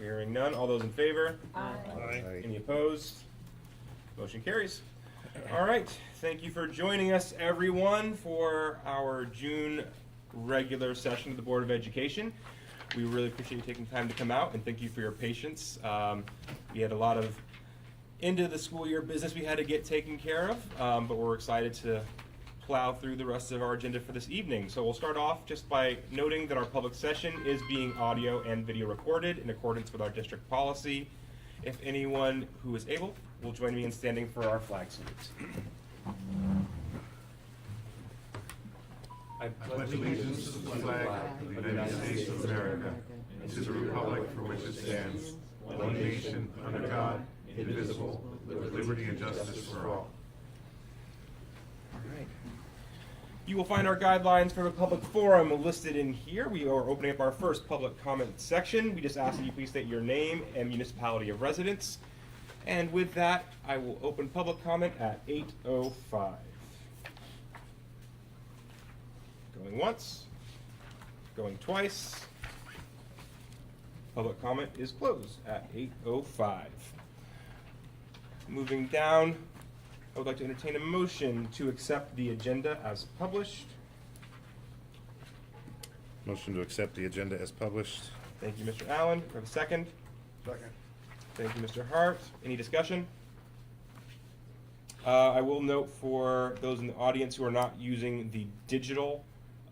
Hearing none. All those in favor? Aye. Any opposed? Motion carries. All right. Thank you for joining us, everyone, for our June regular session of the Board of Education. We really appreciate you taking time to come out, and thank you for your patience. We had a lot of end of the school year business we had to get taken care of, but we're excited to plow through the rest of our agenda for this evening. So we'll start off just by noting that our public session is being audio and video recorded in accordance with our district policy. If anyone who is able will join me in standing for our flag salute. I pledge allegiance to the flag of the United States of America and to the republic for which it stands, one nation, under God, indivisible, with liberty and justice for all. All right. You will find our guidelines for the public forum listed in here. We are opening up our first public comment section. We just ask that you please state your name and municipality of residence. And with that, I will open public comment at 8:05. Going once, going twice. Public comment is closed at 8:05. Moving down, I would like to entertain a motion to accept the agenda as published. Motion to accept the agenda as published. Thank you, Mr. Allen. Do I have a second? Second. Thank you, Mr. Hart. Any discussion? I will note for those in the audience who are not using the digital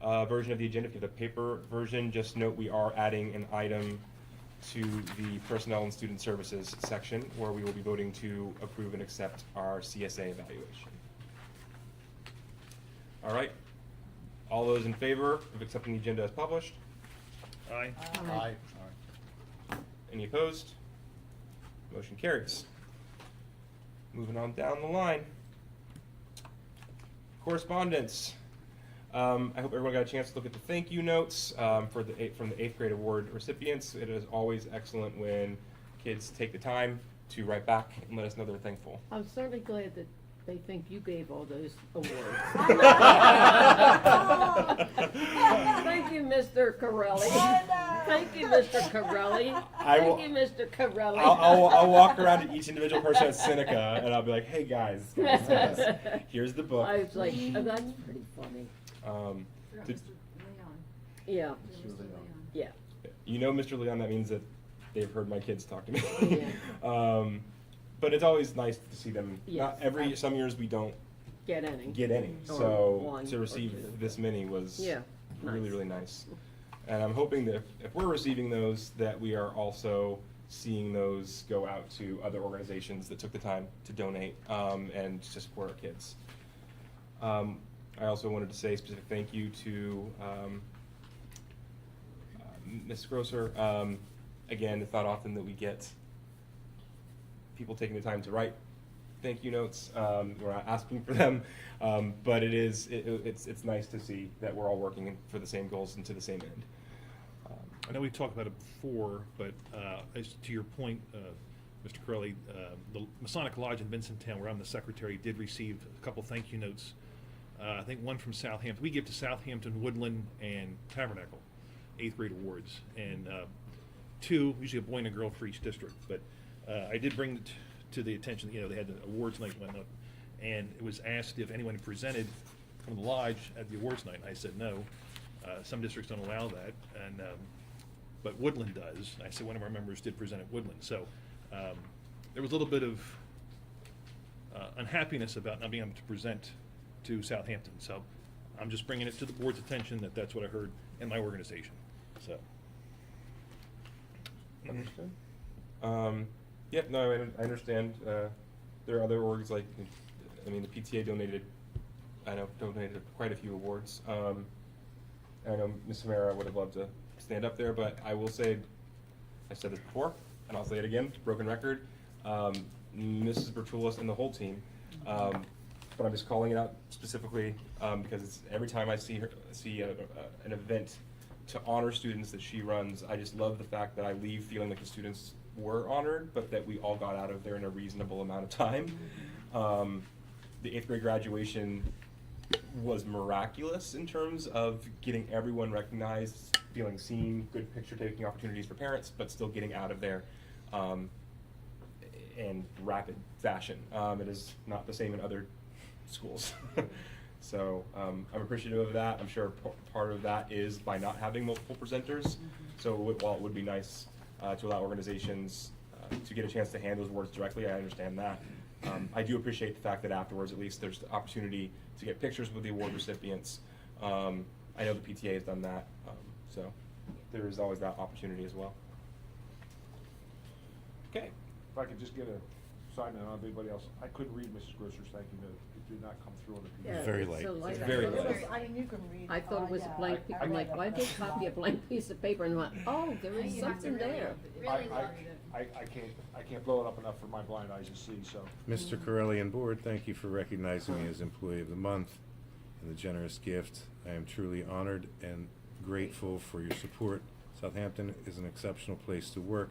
version of the agenda, if you have the paper version, just note we are adding an item to the Personnel and Student Services section where we will be voting to approve and accept our CSA evaluation. All right. All those in favor of accepting the agenda as published? Aye. Aye. Any opposed? Motion carries. Moving on down the line. Correspondence. I hope everyone got a chance to look at the thank you notes from the 8th grade award recipients. It is always excellent when kids take the time to write back and let us know they're thankful. I'm certainly glad that they think you gave all those awards. Thank you, Mr. Corelli. Thank you, Mr. Corelli. Thank you, Mr. Corelli. I'll walk around to each individual person at Seneca and I'll be like, hey guys, here's the book. I was like, oh, that's pretty funny. Did- Yeah, yeah. you know, Mr. Leon, that means that they've heard my kids talk to me. Yeah. But it's always nice to see them. Yes, Some years we don't Get any. get any. Or So one to or receive two. this many was Yeah, really, nice. really nice. And I'm hoping that if we're receiving those, that we are also seeing those go out to other organizations that took the time to donate and to support our kids. I also wanted to say a specific thank you to Ms. Grosser. Again, it's not often that we get people taking the time to write thank you notes. We're not asking for them, but it's nice to see that we're all working for the same goals and to the same end. I know we talked about it before, but as to your point, Mr. Corelli, the Masonic Lodge in Vincenttown, where I'm the secretary, did receive a couple thank you notes. I think one from Southampton. We give to Southampton, Woodland, and Tabernacle 8th grade awards, and two, usually a boy and a girl for each district. But I did bring it to the attention, they had the awards night went up, and it was asked if anyone presented from the lodge at the awards night. And I said no. Some districts don't allow that, and but Woodland does. I said one of our members did present at Woodland. So there was a little bit of unhappiness about not being able to present to Southampton. So I'm just bringing it to the board's attention that that's what I heard in my organization. So. Understood. Yeah, no, I understand. There are other orgs like, the PTA donated quite a few awards. I know Ms. Samara would have loved to stand up there, but I will say, I said this before, and I'll say it again, broken record, Mrs. Bertulis and the whole team, but I'm just calling it out specifically because it's, every time I see an event to honor students that she runs, I just love the fact that I leave feeling like the students were honored, but that we all got out of there in a reasonable amount of time. The 8th grade graduation was miraculous in terms of getting everyone recognized feeling seen, good picture-taking opportunities for parents, but still getting out of there in rapid fashion. It is not the same in other schools. So I'm appreciative of that. I'm sure part of that is by not having multiple presenters. So while it would be nice to allow organizations to get a chance to hand those awards directly, I understand that. I do appreciate the fact that afterwards, at least, there's the opportunity to get pictures with the award recipients. I know the PTA has done that, so there is always that opportunity as well. Okay. If I could just get a side note on everybody else, I couldn't read Mrs. Grosser's thank you note. It did not come through on the Yeah, PDF. Very it's light. so light. It's very light. You can read. I thought it was a blank, I'm like, why did they copy a blank piece of paper and went, oh, there is something there. I can't blow it up enough for my blind eyes to see, so. Mr. Corelli and board, thank you for recognizing me as Employee of the Month and the generous gift. I am truly honored and grateful for your support. Southampton is an exceptional place to work,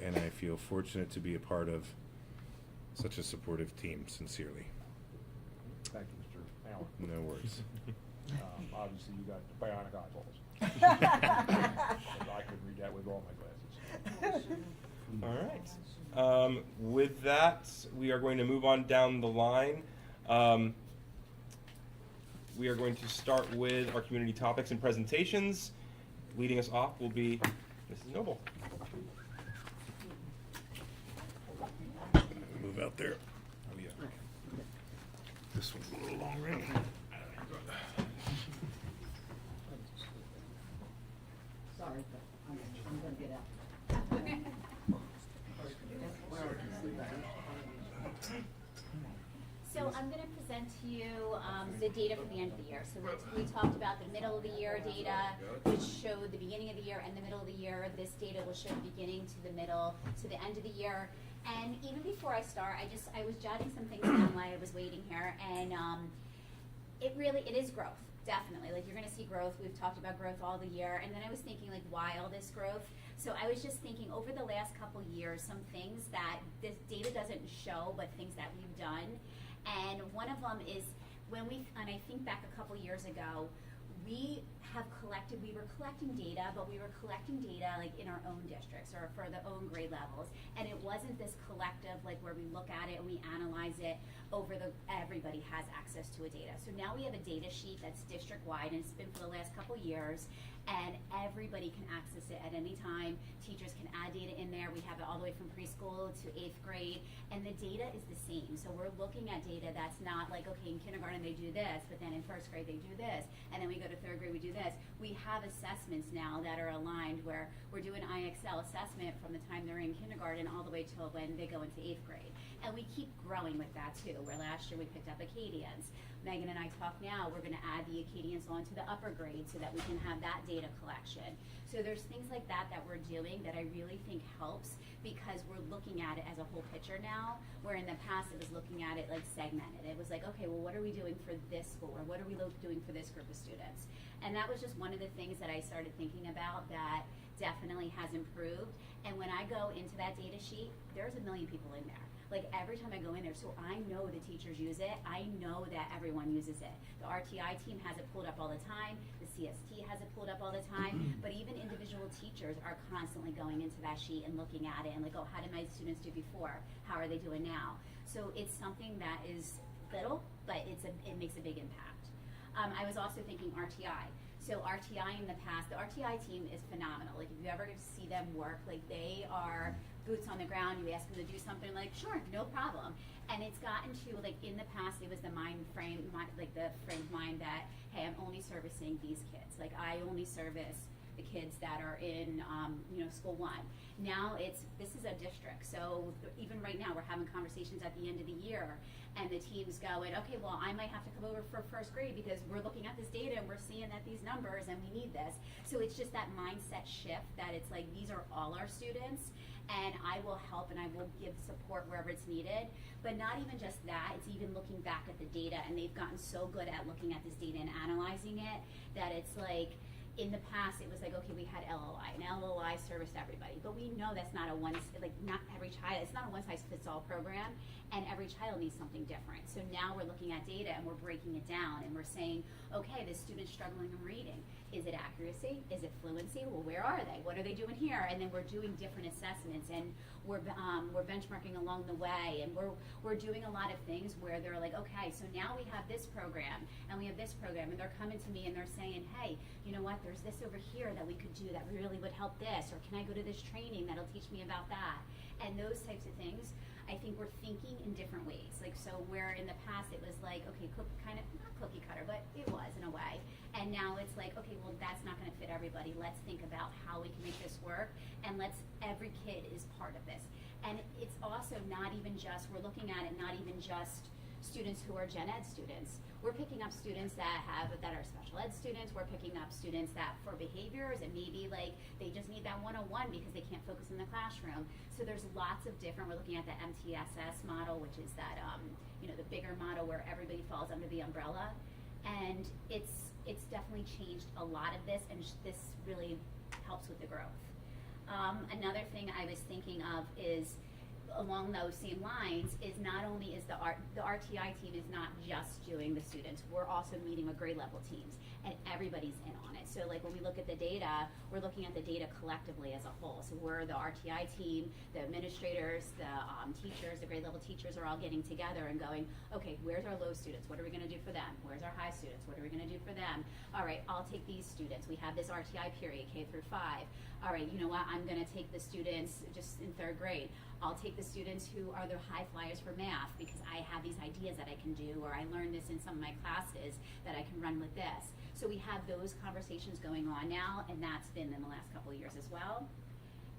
and I feel fortunate to be a part of such a supportive team, sincerely. Thank you, Mr. Allen. No worries. Obviously, you got bionic eyeballs. I couldn't read that with all my glasses. All right. With that, we are going to move on down the line. We are going to start with our community topics and presentations. Leading us off will be Mrs. Noble. Move out there. Oh, yeah. This one's a little long, really. Sorry, but I'm gonna get out. So I'm going to present to you the data for the end of the year. So we talked about the middle of the year data, which showed the beginning of the year and the middle of the year. This data will show the beginning to the middle to the end of the year. And even before I start, I was jotting some things down while I was waiting here, and it is growth, definitely. Like, you're going to see growth. We've talked about growth all the year, and then I was thinking, like, why all this growth? So I was just thinking, over the last couple years, some things that this data doesn't show, but things that we've done. And one of them is and I think back a couple years ago, we were collecting data, but we were collecting data like in our own districts or for the own grade levels. And it wasn't this collective, like, where we look at it and we analyze it everybody has access to a data. So now we have a data sheet that's district wide, and it's been for the last couple years, and everybody can access it at any time. Teachers can add data in there. We have it all the way from preschool to 8th grade, and the data is the same. So we're looking at data that's not like, okay, in kindergarten they do this, but then in 1st grade they do this, and then we go to 3rd grade we do this. We have assessments now that are aligned where we're doing IXL assessment from the time they're in kindergarten all the way till when they go into 8th grade. And we keep growing with that too, where last year we picked up Acadians. Megan and I talk now, we're gonna add the Acadians onto the upper grade so that we can have that data collection. So there's things like that we're doing that I really think helps, because we're looking at it as a whole picture now, where in the past it was looking at it like segmented. It was like, okay, well, what are we doing for this school, or what are we doing for this group of students? And that was just one of the things that I started thinking about that definitely has improved. And when I go into that data sheet, there's a million people in there. Like, every time I go in there, so I know the teachers use it. I know that everyone uses it. The RTI team has it pulled up all the time. The CST has it pulled up all the time. But even individual teachers are constantly going into that sheet and looking at it and like, oh, how did my students do before? How are they doing now? So it's something that is little, but it makes a big impact. I was also thinking RTI. So RTI in the past, the RTI team is phenomenal. Like, if you ever get to see them work, like, they are boots on the ground. You ask them to do something, like, sure, no problem. And it's gotten to, like, in the past, it was the frame of mind that, hey, I'm only servicing these kids. Like, I only service the kids that are in, school 1. Now this is a district. So even right now, we're having conversations at the end of the year, and the team's going, okay, well, I might have to come over for 1st grade because we're looking at this data and we're seeing that these numbers and we need this. So it's just that mindset shift that it's like, these are all our students, and I will help and I will give support wherever it's needed. But not even just that, it's even looking back at the data, and they've gotten so good at looking at this data and analyzing it that it's like, in the past, it was like, okay, we had LOI, and LOI serviced everybody. But we know that's not not every child, it's not a one-size-fits-all program, and every child needs something different. So now we're looking at data and we're breaking it down, and we're saying, okay, this student's struggling in reading. Is it accuracy? Is it fluency? Well, where are they? What are they doing here? And then we're doing different assessments, and we're benchmarking along the way, and we're doing a lot of things where they're like, okay, so now we have this program, and we have this program, and they're coming to me and they're saying, hey, you know what, there's this over here that we could do that really would help this, or can I go to this training that'll teach me about that? And those types of things, I think we're thinking in different ways. Like, so where in the past it was like, okay, kind of, not cookie cutter, but it was in a way. And now it's like, okay, well, that's not gonna fit everybody. Let's think about how we can make this work, and every kid is part of this. And it's also not even just, we're looking at it not even just students who are gen ed students. We're picking up students that are special ed students. We're picking up students that for behaviors, and maybe like they just need that 101 because they can't focus in the classroom. So there's lots of different, we're looking at the MTSS model, which is that, the bigger model where everybody falls under the umbrella. And it's definitely changed a lot of this, and this really helps with the growth. Another thing I was thinking of is, along those same lines, is not only is the RTI team is not just doing the students, we're also meeting with grade level teams, and everybody's in on it. So like when we look at the data, we're looking at the data collectively as a whole. So we're the RTI team, the administrators, the teachers, the grade level teachers are all getting together and going, okay, where's our low students? What are we gonna do for them? Where's our high students? What are we gonna do for them? All right, I'll take these students. We have this RTI period, K through 5. All right, you know what? I'm gonna take the students just in 3rd grade. I'll take the students who are the high flyers for math because I have these ideas that I can do, or I learned this in some of my classes that I can run with this. So we have those conversations going on now, and that's been in the last couple of years as well.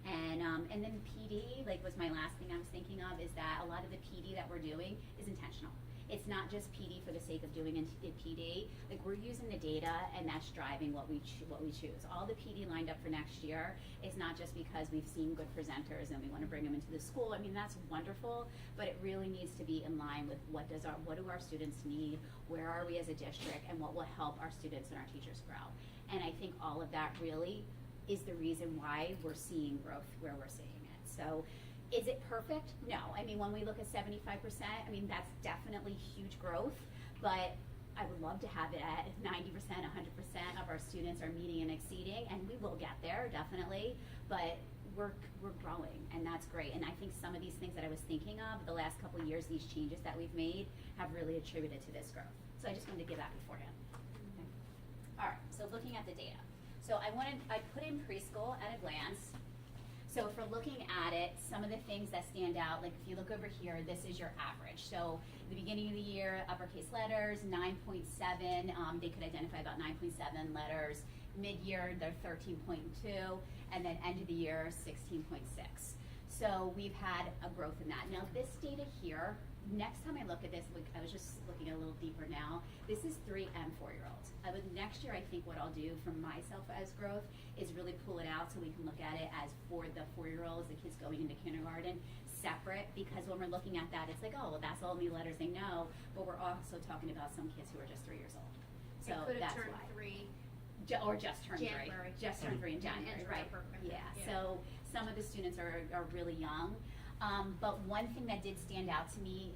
And then PD, like was my last thing I was thinking of, is that a lot of the PD that we're doing is intentional. It's not just PD for the sake of doing it PD. Like we're using the data, and that's driving what we choose. All the PD lined up for next year is not just because we've seen good presenters and we want to bring them into the school. I mean, that's wonderful, but it really needs to be in line with what do our students need, where are we as a district, and what will help our students and our teachers grow. And I think all of that really is the reason why we're seeing growth where we're seeing it. So. Is it perfect? No. I mean, when we look at 75%, I mean, that's definitely huge growth, but I would love to have it at 90%, 100% of our students are meeting and exceeding, and we will get there, definitely, but we're growing, and that's great. And I think some of these things that I was thinking of the last couple of years, these changes that we've made, have really attributed to this growth. So I just wanted to give that beforehand. Okay. All right, so looking at the data. So I put in preschool at a glance. So if we're looking at it, some of the things that stand out, like if you look over here, this is your average. So the beginning of the year, uppercase letters, 9.7, they could identify about 9.7 letters. Mid-year, they're 13.2, and then end of the year, 16.6. So we've had a growth in that. Now this data here, next time I look at this, I was just looking a little deeper now, this is 3 and 4-year-olds. Next year, I think what I'll do for myself as growth is really pull it out so we can look at it as for the 4-year-olds, the kids going into kindergarten, separate, because when we're looking at that, it's like, oh, well, that's all new letters they know, but we're also talking about some kids who are just 3 years old. So that's why. Or just turned 3. Just turned 3 in January, right? Yeah. So some of the students are really young. But one thing that did stand out to me,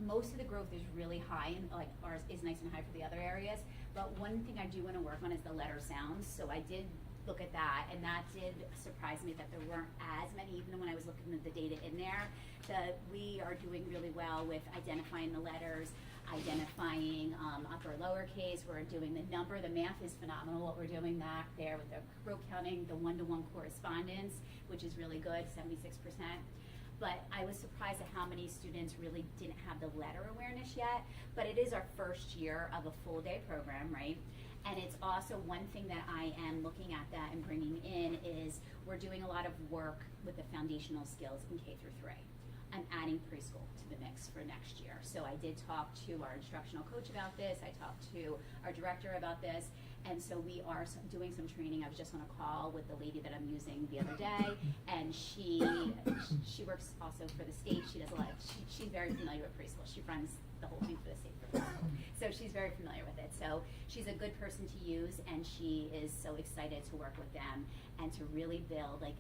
most of the growth is really high, and like ours is nice and high for the other areas. But one thing I do want to work on is the letter sounds. So I did look at that, and that did surprise me that there weren't as many, even when I was looking at the data in there. That we are doing really well with identifying the letters, identifying upper lowercase. We're doing the number. The math is phenomenal. What we're doing back there with the row counting, the one-to-one correspondence, which is really good, 76%. But I was surprised at how many students really didn't have the letter awareness yet. But it is our first year of a full day program, right? And it's also one thing that I am looking at that and bringing in is we're doing a lot of work with the foundational skills in K through 3. I'm adding preschool to the mix for next year. So I did talk to our instructional coach about this. I talked to our director about this. And so we are doing some training. I was just on a call with the lady that I'm using the other day, and she works also for the state. She does a lot. She's very familiar with preschool. She runs the whole thing for the state for preschool. So she's very familiar with it. So she's a good person to use, and she is so excited to work with them and to really build. Like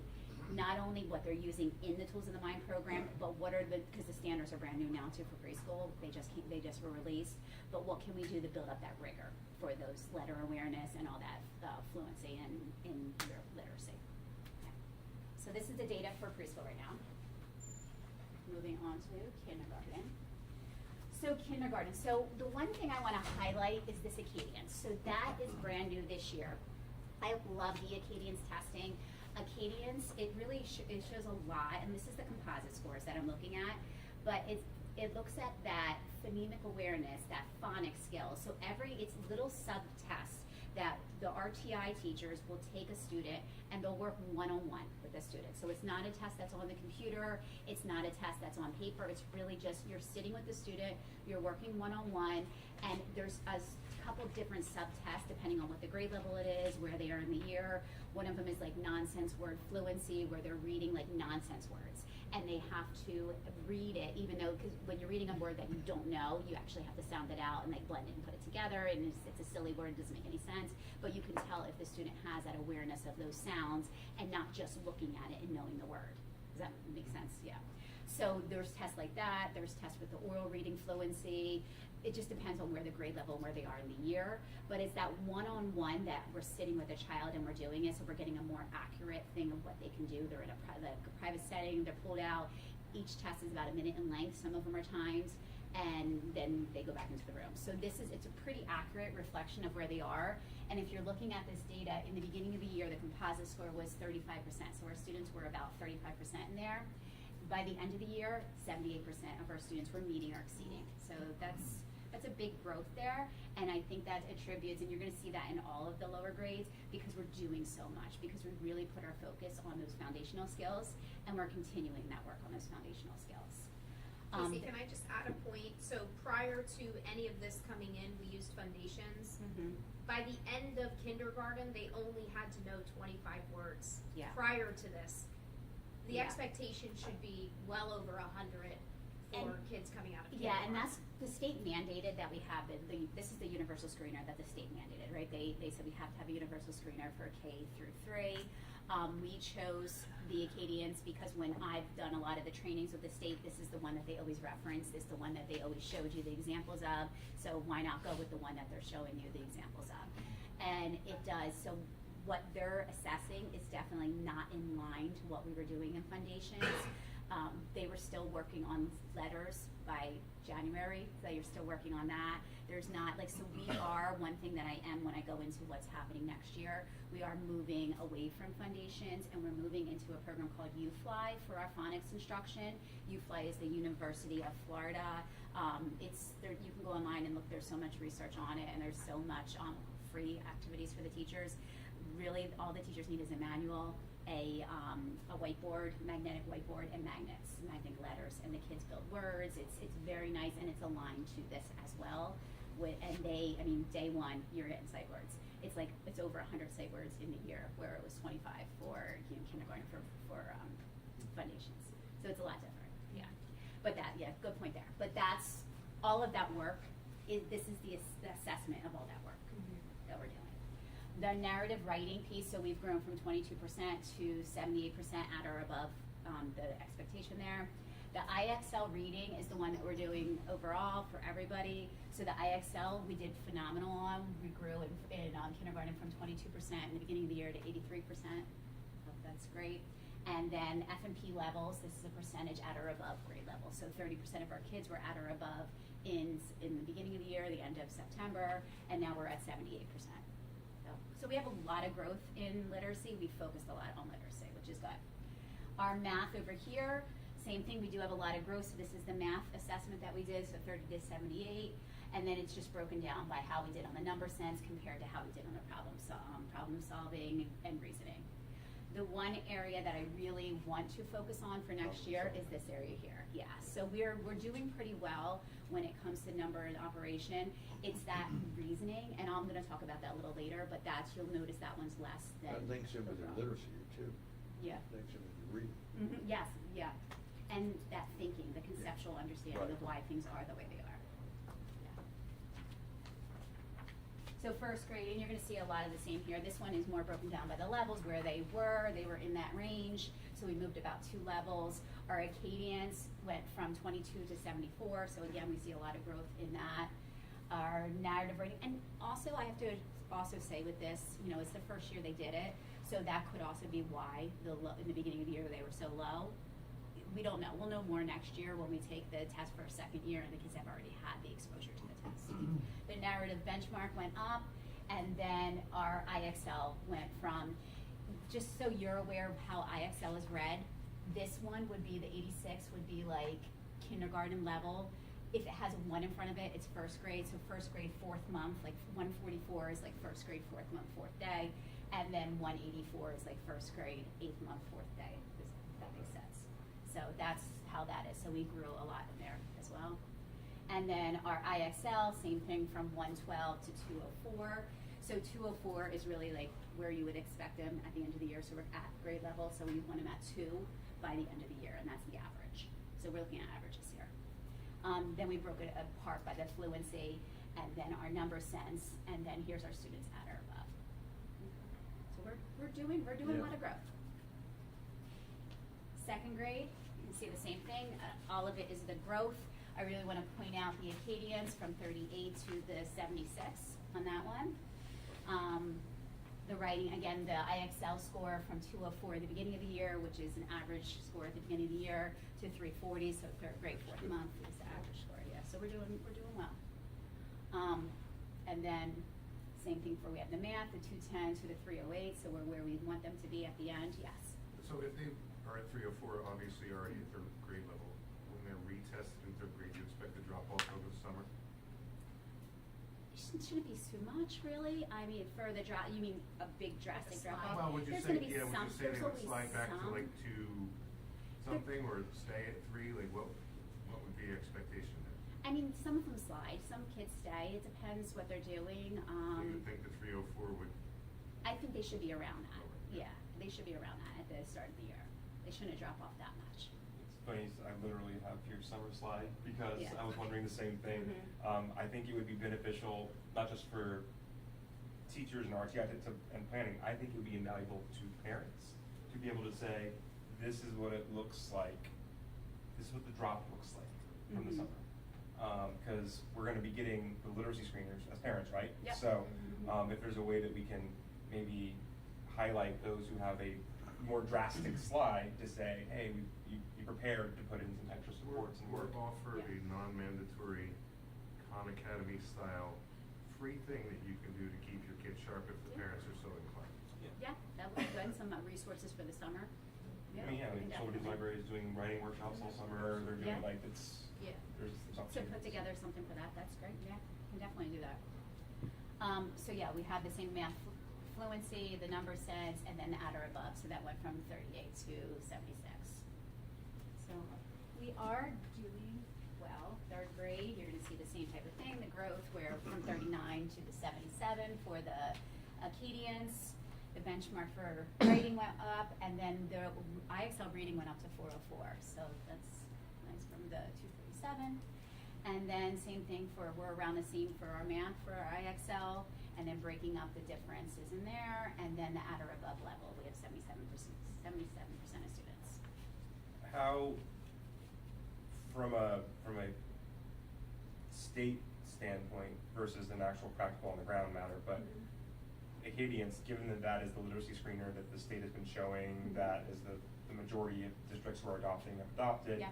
not only what they're using in the Tools of the Mind program, but what are because the standards are brand new now too for preschool, they just were released, but what can we do to build up that rigor for those letter awareness and all that fluency in your literacy. Okay. So this is the data for preschool right now. Moving on to kindergarten. So kindergarten. So the one thing I want to highlight is this Acadians. So that is brand new this year. I love the Acadians testing. Acadians, it really it shows a lot, and this is the composite scores that I'm looking at, but it looks at that phonemic awareness, that phonics skills. So it's little sub-tests that the RTI teachers will take a student and they'll work one-on-one with the student. So it's not a test that's on the computer, it's not a test that's on paper, it's really just you're sitting with the student, you're working one-on-one, and there's a couple different sub-tests depending on what the grade level it is, where they are in the year. One of them is like nonsense word fluency, where they're reading like nonsense words. And they have to read it, even though, because when you're reading a word that you don't know, you actually have to sound it out and like blend it and put it together, and it's a silly word, it doesn't make any sense, but you can tell if the student has that awareness of those sounds and not just looking at it and knowing the word. Does that make sense? Yeah. So there's tests like that, there's tests with the oral reading fluency. It just depends on where the grade level and where they are in the year, but it's that one-on-one that we're sitting with a child and we're doing it, so we're getting a more accurate thing of what they can do. They're in a private setting, they're pulled out. Each test is about a minute in length, some of them are timed, and then they go back into the room. So it's a pretty accurate reflection of where they are, and if you're looking at this data, in the beginning of the year, the composite score was 35%, so our students were about 35% in there. By the end of the year, 78% of our students were meeting or exceeding, so that's a big growth there, and I think that attributes, and you're going to see that in all of the lower grades, because we're doing so much, because we really put our focus on those foundational skills, and we're continuing that work on those foundational skills. Casey, can I just add a point? So prior to any of this coming in, we used foundations. Mm-hmm. By the end of kindergarten, they only had to know 25 words. Yeah. Prior to this, the Yeah. expectation should be well over 100 for kids coming out of kindergarten. Yeah, and that's the state mandated that we have. This is the universal screener that the state mandated, right? They said we have to have a universal screener for K through 3. We chose the Acadians because when I've done a lot of the trainings with the state, this is the one that they always reference. This is the one that they always showed you the examples of. So why not go with the one that they're showing you the examples of? And it does. So what they're assessing is definitely not in line to what we were doing in foundations. They were still working on letters by January, so you're still working on that. There's not, so we are, one thing that I am when I go into what's happening next year, we are moving away from foundations and we're moving into a program called UFly for our phonics instruction. UFly is the University of Florida. You can go online and look, there's so much research on it, and there's so much free activities for the teachers. Really, all the teachers need is a manual, a whiteboard, magnetic whiteboard, and magnetic letters, and the kids build words. It's very nice, and it's aligned to this as well. Day one, you're getting sight words. It's over 100 sight words in the year, where it was 25 for kindergarten for foundations. So it's a lot different, yeah. But good point there. But that's all of that work. This is the assessment of all that work that we're doing. The narrative writing piece, so we've grown from 22% to 78% at or above the expectation there. The IXL reading is the one that we're doing overall for everybody. So the IXL we did phenomenal on. We grew in kindergarten from 22% in the beginning of the year to 83%. That's great. And then F&P levels, this is a percentage at or above grade level. So 30% of our kids were at or above in the beginning of the year, the end of September, and now we're at 78%. So we have a lot of growth in literacy. We focused a lot on literacy, which is good. Our math over here, same thing. We do have a lot of growth. So this is the math assessment that we did, so 30 to 78. And then it's just broken down by how we did on the number sense compared to how we did on the problem solving and reasoning. The one area that I really want to focus on for next year is this area here. Yeah, so we're doing pretty well when it comes to number and operation. It's that reasoning, and I'm going to talk about that a little later, but you'll notice that one's less than. That links in with their literacy too. Yeah. Links in with your reading. Mm-hmm. Yes, yeah. And that thinking, the conceptual understanding of why things are the way they are. Yeah. So first grade, and you're gonna see a lot of the same here. This one is more broken down by the levels where they were in that range. So we moved about 2 levels. Our Acadians went from 22 to 74. So again, we see a lot of growth in that. Our narrative writing, and also I have to also say with this, you know, it's the first year they did it. So that could also be why in the beginning of the year they were so low. We don't know. We'll know more next year when we take the test for a second year and the kids have already had the exposure to the test. The narrative benchmark went up, and then our IXL went from, just so you're aware of how IXL is read, this one would be, the 86 would be like kindergarten level. If it has a 1 in front of it, it's first grade. So first grade, 4th month, like 144 is like first grade, 4th month, 4th day. And then 184 is like first grade, 8th month, 4th day. Does that make sense? So that's how that is. So we grew a lot in there as well. And then our IXL, same thing from 112 to 204. So 204 is really like where you would expect them at the end of the year. So we're at grade level. So we want them at 2 by the end of the year, and that's the average. So we're looking at averages here. Then we broke it apart by the fluency, and then our number sense, and then here's our students at or above. So we're doing a lot of growth. Second grade, you can see the same thing. All of it is the growth. I really want to point out the Acadians from 38 to the 76 on that one. The writing, again, the IXL score from 204 at the beginning of the year, which is an average score at the beginning of the year, to 340, so third grade, 4th month is the average score, yeah. So we're doing well. And then same thing we have the math, the 210 to the 308, so we're where we want them to be at the end, yes. So if they are at 304, obviously already at 3rd grade level, when they're retested in 3rd grade, do you expect to drop off over the summer? It shouldn't be too much, really. I mean, for the drop, you mean a big drastic drop off? Well, would you There's say, gonna be would some, you say there's they would always slide back to some. like 2 something, or stay at 3? Like what would be your expectation there? I mean, some of them slide, some kids stay. It depends what they're doing. So you would think the 304 would? I think they should be around that. Yeah. Yeah, they should be around that at the start of the year. They shouldn't drop off that much. It's funny, I literally have your summer slide because Yeah. I was wondering the same thing. Mhm. I think it would be beneficial, not just for teachers and RTI and planning, I think it would be invaluable to parents to be able to say, this is what it looks like, this is what the drop looks like from the Mhm. summer. Because we're going to be getting the literacy screeners as parents, right? Yep. So Mhm. if there's a way that we can maybe highlight those who have a more drastic slide to say, hey, you prepared to put in some extra supports and work. Offer Yeah. a non-mandatory Khan Academy style free thing that you can do to keep your kids sharp if the Yeah. parents are so inclined. Yeah, that would be good. Some resources for the summer. I mean, yeah, we can Children's definitely- Library is doing writing workshops all summer, they're doing Yeah. like, it's, Yeah. there's So opportunities. put together something for that, that's great, yeah, can definitely do that. So yeah, we have the same math fluency, the number sense, and then the at or above, so that went from 38 to 76. So we are doing well. 3rd grade, you're gonna see the same type of thing, the growth, where from 39 to the 77 for the Acadians. The benchmark for grading went up, and then the IXL reading went up to 404, so that's nice from the 237. And then same thing we're around the same for our math for our IXL, and then breaking up the differences in there, and then the at or above level, we have 77% of students. How, from a state standpoint versus an actual practical on the ground matter, but Acadians, given that is the literacy screener that the state has been showing, that is the majority of districts who are adopting have adopted, Yeah.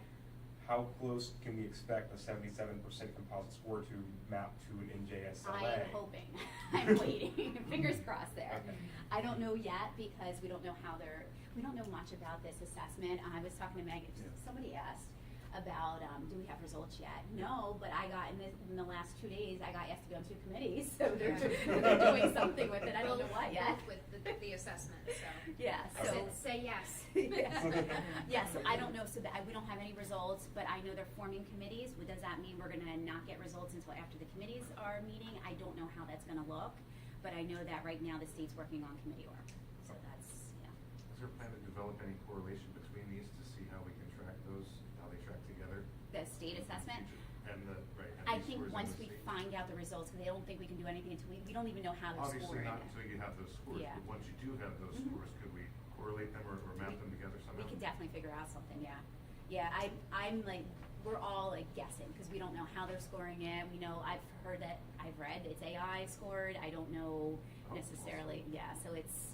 how close can we expect a 77% composite score to map to an NJSLA? I am hoping, I'm waiting, fingers crossed there. Okay. I don't know yet because we don't know we don't know much about this assessment. I was talking to Meg, somebody asked about, do we have results yet? No, but I got, in the last 2 days, I got asked to be on 2 committees, so they're doing something with it, I don't know what yet. With the assessment, so. Yeah, I so. said, say yes. Yeah, so I don't know, so that, we don't have any results, but I know they're forming committees. What does that mean? We're gonna not get results until after the committees are meeting. I don't know how that's gonna look, but I know that right now the state's working on committee work, so that's, yeah. Is there a plan to develop any correlation between these to see how we can track those, how they track together? The state assessment? And the, right. I these think scores in once the we state? find out the results, because they don't think we can do anything until we don't even know how they're Obviously scoring not it. until you have those scores, Yeah. but once you do have those Mhm. scores, could we correlate them or map them together We somehow? could definitely figure out something, yeah. Yeah, I'm like, we're all like guessing, because we don't know how they're scoring it. We know, I've read it's AI scored. I don't know Oh, necessarily, yeah, so it's,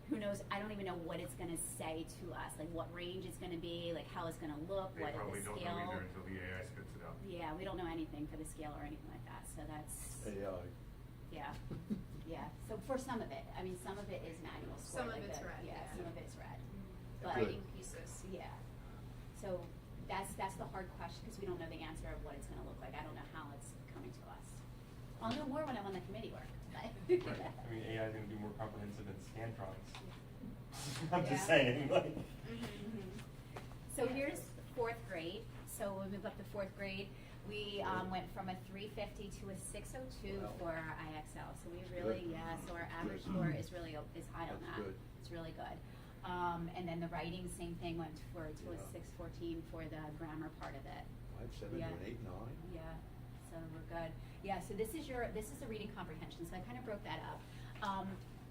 who knows, I don't even know what it's gonna say to us, like what range it's gonna be, like how it's gonna look, They what the probably scale. don't know either until the AI spits it out. Yeah, we don't know anything for the scale or anything like that, so that's, AI. yeah, yeah. So for some of it, I mean, some of it is manual score. Some of like it's the- read, Yeah, yeah. some of it's read. But, Good. Writing pieces. yeah. So that's the hard question, because we don't know the answer of what it's gonna look like. I don't know how it's coming to us. I'll know more when I'm on the committee work, but. Right, I mean, AI is gonna do more comprehensive than Scantrons. I'm Yeah. just saying, like. So here's fourth grade. So when we move up to fourth grade, we went from a 350 to a 602 Wow. for our IXL. So we really, Good. yeah, so our average Good. score is really, is high on That's that. good. It's really good. And then the writing, same thing, went to a Yeah. 614 for the grammar part of it. 5, 7, Yeah. and 8, 9. Yeah, so we're good. Yeah, so this is the reading comprehension, so I kind of broke that up.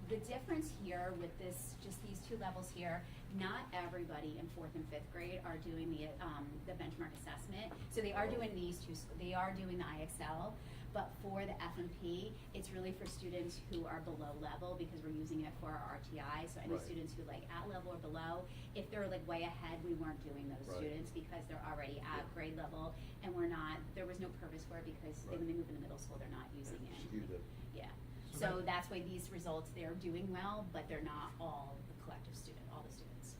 The difference here with this, just these two levels here, not everybody in fourth and fifth grade are doing the benchmark assessment. So they are doing these two, they are doing the IXL, but for the F&P, it's really for students who are below level, because we're using it for our RTI. So any Right. students who like at level or below, if they're like way ahead, we weren't doing those Right. students because they're already at Yeah. grade level, and we're not, there was no purpose for it, because Right. when they move into middle school, they're not using it. Skewed it. Yeah, So so that- that's why these results, they're doing well, but they're not all the collective student, all the students.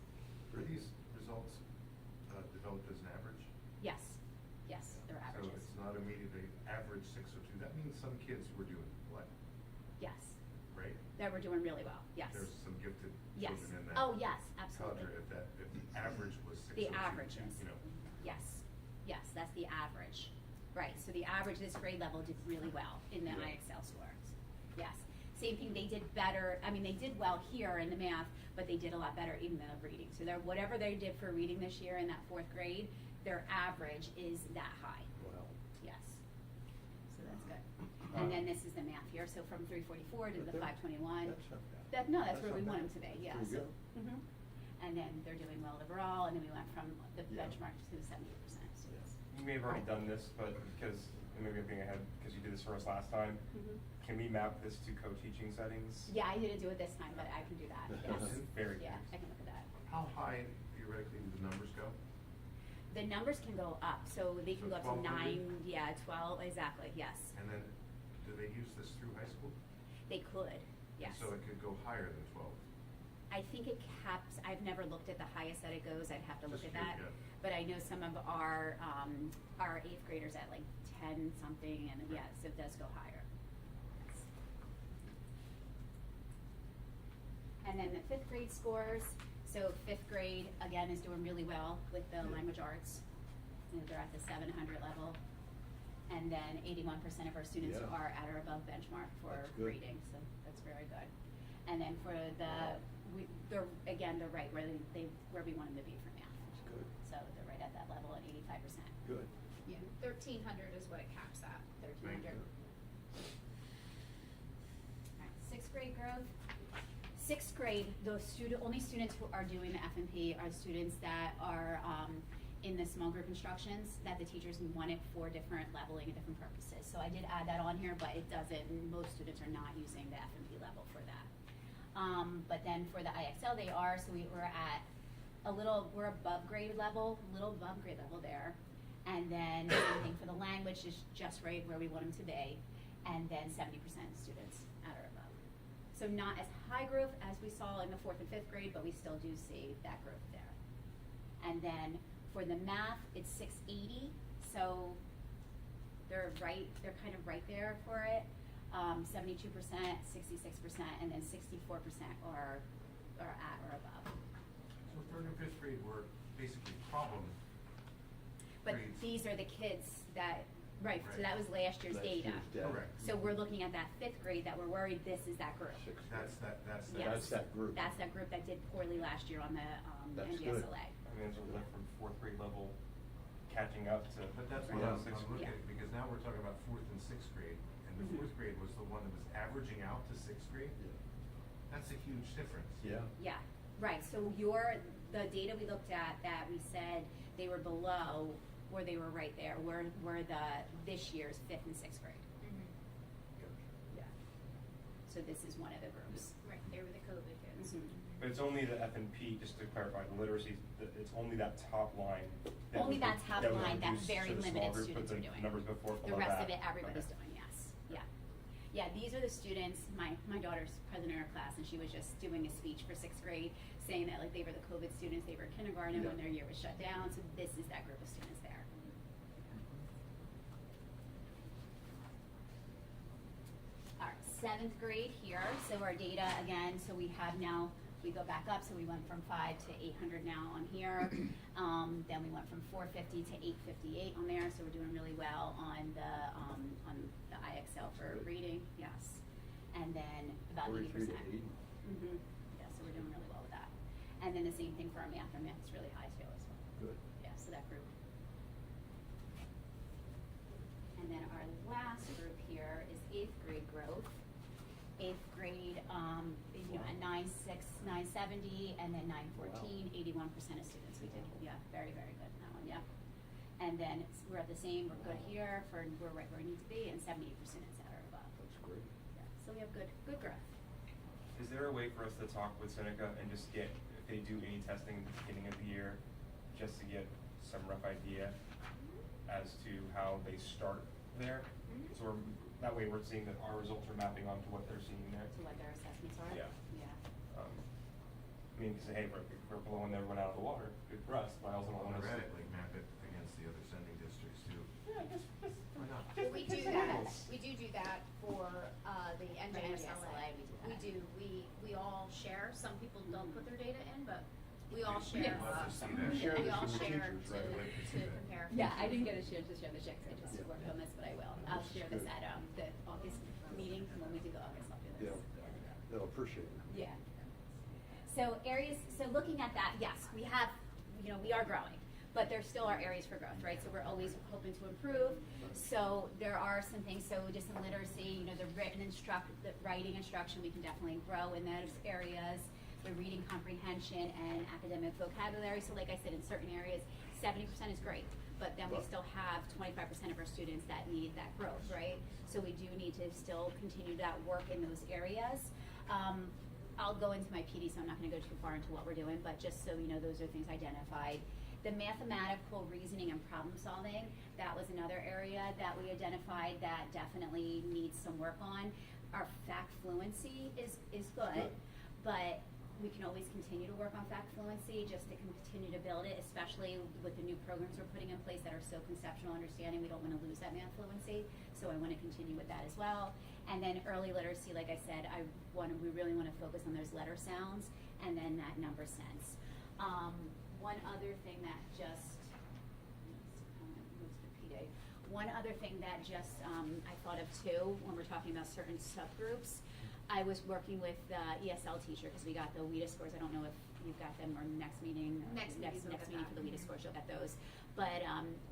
Are these results developed as an average? Yes, yes, they're averages. So it's not immediately average 602. That means some kids were doing what, Yes, right? that we're doing really well, yes. There's some gifted Yes. children in that. Oh, yes, absolutely. cadre. If the average was 602. The averages, You know, yes, yes, that's the average. Right, so the average, this grade level did really well in the Yeah. IXL scores, yes. Same thing, they did better, I mean, they did well here in the math, but they did a lot better in the reading. So they're, whatever they did for reading this year in that fourth grade, their average is that high, Wow. yes. So that's good. And then this is the math here, so from 344 to But the they're- 521. That's not bad. That, no, that's where not we want bad. them to be, yeah, Pretty so. good. Mhm. And then they're doing well overall, and then we went from the Yeah. benchmark to 70% students. You may have already done this, but because, and maybe I'm being ahead, because you did this for us last time, Mhm. can we map this to co-teaching settings? Yeah, I didn't do it this time, but I can do that, yes. Very Yeah, good. I can look at that. how high theoretically do the numbers go? The numbers can go up, so they can So go up to 1200? 9, yeah, 12, exactly, yes. And then, do they use this through high school? They could, yes. So it could go higher than 12? I think it caps, I've never looked at the highest that it goes, I'd have to look Just at that. curious, yeah. But I know some of our eighth graders at like 10 something, and yeah, so it does go higher. Yes. And then the fifth grade scores, so fifth grade, again, is doing really well with the language arts. You know, they're at the 700 level. And then 81% of our students Yeah. are at or above benchmark for That's good. reading, so that's very good. And then for the, they're right where we want them to be for math. That's good. So they're right at that level at 85%. Good. Yeah, 1,300 is what it caps at. 1,300. you. Alright, sixth grade growth. Sixth grade, the only students who are doing the F&P are students that are in the small group instructions that the teachers wanted for different leveling and different purposes. So I did add that on here, but it doesn't, most students are not using the F&P level for that. But then for the IXL they are, so we're at we're above grade level, a little above grade level there. And then same thing for the language, is just right where we want them to be. And then 70% students at or above. So not as high growth as we saw in the fourth and fifth grade, but we still do see that growth there. And then for the math, it's 680, so they're kind of right there for it. 72%, 66%, and then 64% are at or above. So third and fifth grade were basically problem But grades. these are the kids that, right, so Right. that was last year's Last data. year's data. Correct. So we're looking at that fifth grade that we're worried this is that group. Sixth That's grade. that. Yes. That's that group. That's that group that did poorly last year on the That's NGSLA. good. I mean, as we went from fourth grade level catching up to. But that's Right. what I'm sixth looking Yeah. at, because now we're talking about fourth and sixth grade, and the Mhm. fourth grade was the one that was averaging out to sixth grade. Yeah. That's a huge difference. Yeah. Yeah, right, so the data we looked at that we said they were below, or they were right there, were this year's fifth and sixth grade. Yeah. So this is one of the groups. Right, they were the COVID kids. Mhm. But it's only the F and P, just to clarify, the literacy, it's only that top line. Only was- that top was line that reduced very to the small limited group, students but are the doing. numbers before, The below rest that. of it, everybody's Okay. doing, yes, yeah. Yeah, these are the students, my daughter's president of her class, and she was just doing a speech for sixth grade, saying that like they were the COVID students, they were kindergarten when Yeah. their year was shut down, so this is that group of students there. Alright, seventh grade here, so our data again, so we have now, we go back up, so we went from 5 to 800 now on here. Then we went from 450 to 858 on there, so we're doing really well on the IXL for Good. reading, yes. And then about 80%. 43 to 80. Yeah, so we're doing really well with that. And then the same thing for our math is really high too as well. Good. Yeah, so that group. And then our last group here is eighth grade growth. Eighth grade, at 9.6, 970, and then 914, 81% of students. We did, yeah, very, very good in that one, yeah. And then we're at the same, we're good here we're right where we need to be, and 78% is at or above. That's great. Yeah, so we have good growth. Is there a way for us to talk with Seneca and just get, if they do any testing at the beginning of the year, just to get some rough idea as to how they start there? Mhm. So that way we're seeing that our results are mapping onto what they're seeing there. To what their assessments are? Yeah. Yeah. I mean, because hey, if we're blowing everyone out of the water, good for us, but I also don't want to. Theoretically, map it against the other sending districts too. Yeah, Why not? Well, we do that, we do that for, the NJSLA. we do that. We all share, some people don't put their data in, but we all share. Love to see that. Share We this all with the share teachers, to right? compare. Yeah, I didn't get a chance to share the checks, I just Yeah. worked on this, but I will. I'll That's share this good. at, the August meeting, when we do the August, I'll do Yeah, this. they'll appreciate it. Yeah. So looking at that, yes, we have, we are growing, but there still are areas for growth, right? So we're always hoping to improve. So there are some things, so just in literacy, the the writing instruction, we can definitely grow in those areas. The reading comprehension and academic vocabulary. So like I said, in certain areas, 70% is great, but then we still have 25% of our students that need that growth, right? So we do need to still continue that work in those areas. I'll go into my PD, so I'm not going to go too far into what we're doing, but just so you know, those are things identified. The mathematical reasoning and problem solving, that was another area that we identified that definitely needs some work on. Our fact fluency is good, but we can always continue to work on fact fluency just to continue to build it, especially with the new programs we're putting in place that are so conceptual understanding. We don't want to lose that math fluency, so I want to continue with that as well. And then early literacy, like I said, we really want to focus on those letter sounds and then that number sense. One other thing that just, one other thing that just I thought of too when we're talking about certain subgroups, I was working with the ESL teacher because we got the WIDA scores. I don't know if you've got them or next meeting. Next meeting we'll next get meeting that. for the WIDA scores, you'll get those. But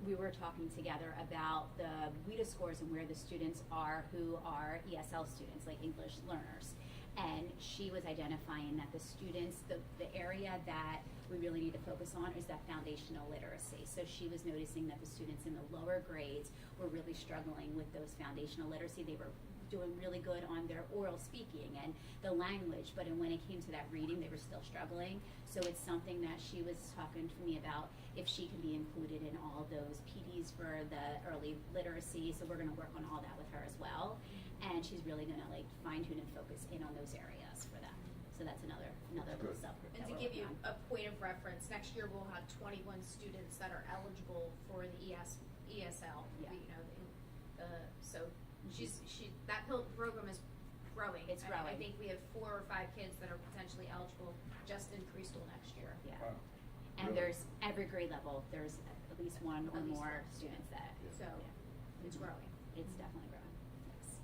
we were talking together about the WIDA scores and where the students are who are ESL students, like English learners. And she was identifying that the students, the area that we really need to focus on is that foundational literacy. So she was noticing that the students in the lower grades were really struggling with those foundational literacy. They were doing really good on their oral speaking and the language, but when it came to that reading, they were still struggling. So it's something that she was talking to me about if she can be included in all those PDs for the early literacy. So we're going to work on all that with her as well. And she's really going to fine tune and focus in on those areas for that. So that's another little subgroup. And that to we're give you working on. a point of reference, next year we'll have 21 students that are eligible for the ESL. Yeah. So that program is growing. It's I growing. think we have 4 or 5 kids that are potentially eligible just in preschool next year. Yeah. Wow. And Really? there's every grade level, there's at least one or At least more one. students that. So yeah. it's growing. It's definitely growing. Yes.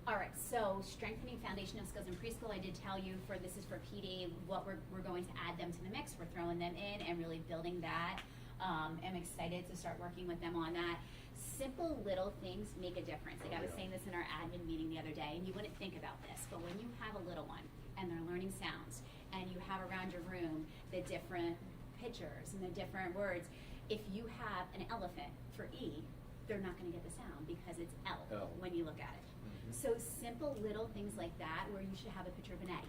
All right, so strengthening foundational skills in preschool, I did tell you this is for PD, what we're going to add them to the mix. We're throwing them in and really building that. I'm excited to start working with them on that. Simple little things make a difference. Like I was saying this in our admin meeting the other day, and you wouldn't think about this, but when you have a little one and they're learning sounds, and you have around your room the different pictures and the different words, if you have an elephant for E, they're not going to get the sound because it's L when you look at it. So simple little things like that, where you should have a picture of an egg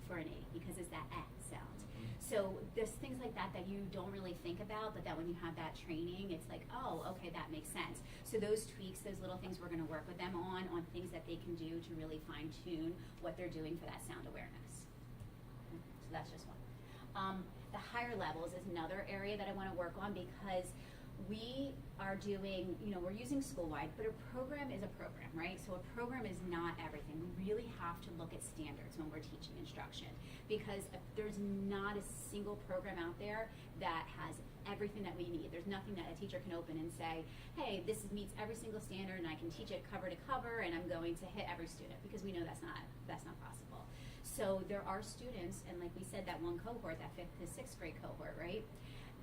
for an E because it's that E sound. So there's things like that that you don't really think about, but that when you have that training, it's like, oh, okay, that makes sense. So those tweaks, those little things, we're going to work with them on things that they can do to really fine tune what they're doing for that sound awareness. So that's just one. The higher levels is another area that I want to work on, because we are doing, we're using school-wide, but a program is a program, right? So a program is not everything. We really have to look at standards when we're teaching instruction, because there's not a single program out there that has everything that we need. There's nothing that a teacher can open and say, hey, this meets every single standard and I can teach it cover to cover and I'm going to hit every student, because we know that's not possible. So there are students, and like we said, that one cohort, that 5th to 6th grade cohort, right?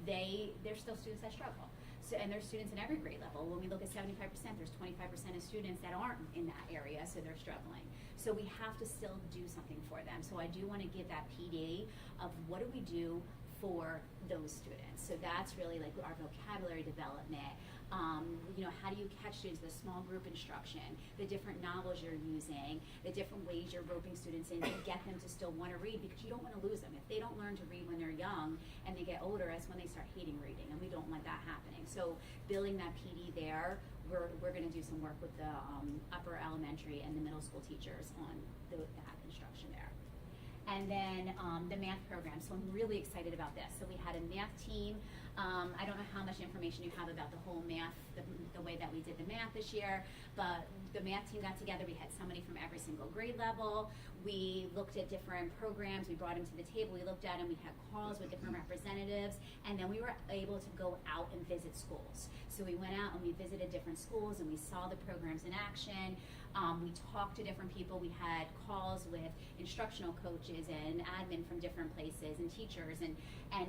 They're still students that struggle. So, and there's students in every grade level. When we look at 75%, there's 25% of students that aren't in that area, so they're struggling. So we have to still do something for them. So I do want to give that PD of what do we do for those students. So that's really like our vocabulary development. How do you catch students, the small group instruction, the different novels you're using, the different ways you're roping students in to get them to still want to read, because you don't want to lose them. If they don't learn to read when they're young and they get older, that's when they start hating reading, and we don't want that happening. So building that PD there, we're going to do some work with the upper elementary and the middle school teachers on that instruction there. And then the math program. So I'm really excited about this. So we had a math team. I don't know how much information you have about the whole math, the way that we did the math this year, but the math team got together. We had somebody from every single grade level. We looked at different programs. We brought them to the table. We looked at them. We had calls with different representatives. And then we were able to go out and visit schools. So we went out and we visited different schools and we saw the programs in action. We talked to different people. We had calls with instructional coaches and admin from different places and teachers, and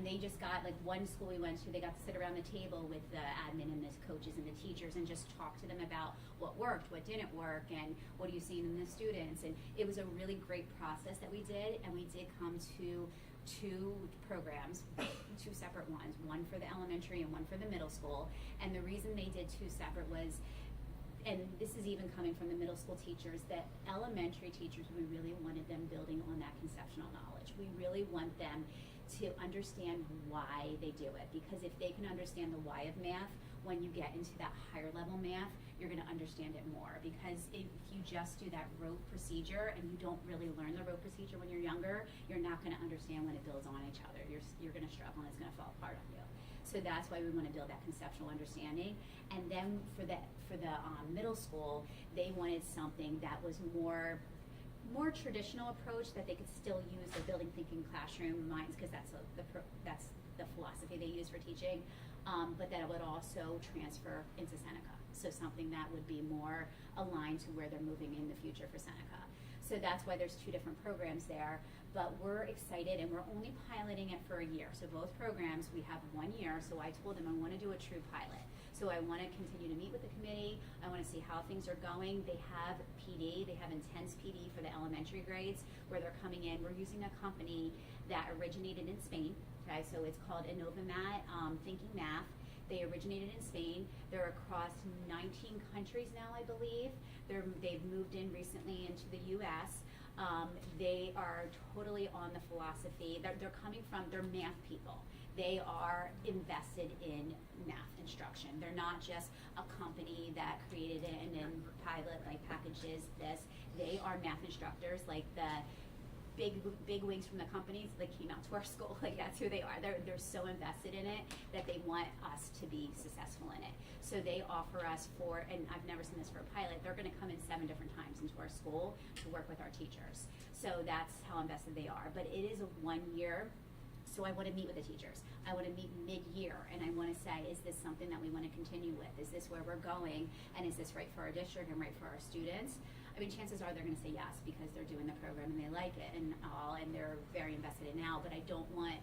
they just got, like one school we went to, they got to sit around the table with the admin and the coaches and the teachers and just talk to them about what worked, what didn't work, and what are you seeing in the students. And it was a really great process that we did, and we did come to 2 programs, 2 separate ones, one for the elementary and one for the middle school. And the reason they did 2 separate was, and this is even coming from the middle school teachers, that elementary teachers, we really wanted them building on that conceptual knowledge. We really want them to understand why they do it, because if they can understand the why of math, when you get into that higher level math, you're going to understand it more. Because if you just do that rote procedure and you don't really learn the rote procedure when you're younger, you're not going to understand when it builds on each other. You're going to struggle and it's going to fall apart on you. So that's why we want to build that conceptual understanding. And then for the middle school, they wanted something that was more traditional approach, that they could still use the building thinking classroom minds, because that's the philosophy they use for teaching, but that it would also transfer into Seneca. So something that would be more aligned to where they're moving in the future for Seneca. So that's why there's 2 different programs there, but we're excited, and we're only piloting it for a year. So both programs, we have 1 year, so I told them I want to do a true pilot. So I want to continue to meet with the committee. I want to see how things are going. They have PD, they have intense PD for the elementary grades, where they're coming in. We're using a company that originated in Spain, okay? So it's called Innovamat Thinking Math. They originated in Spain. They're across 19 countries now, I believe. They've moved in recently into the U.S. They are totally on the philosophy. They're math people. They are invested in math instruction. They're not just a company that created it and then pilot, like packages this. They are math instructors, like the big wigs from the companies that came out to our school. Like, that's who they are. They're so invested in it that they want us to be successful in it. So they offer us and I've never seen this for a pilot, they're going to come in 7 different times into our school to work with our teachers. So that's how invested they are. But it is a 1 year. So I want to meet with the teachers. I want to meet mid-year, and I want to say, is this something that we want to continue with? Is this where we're going? And is this right for our district and right for our students? I mean, chances are they're going to say yes, because they're doing the program and they like it and all, and they're very invested in now. But I don't want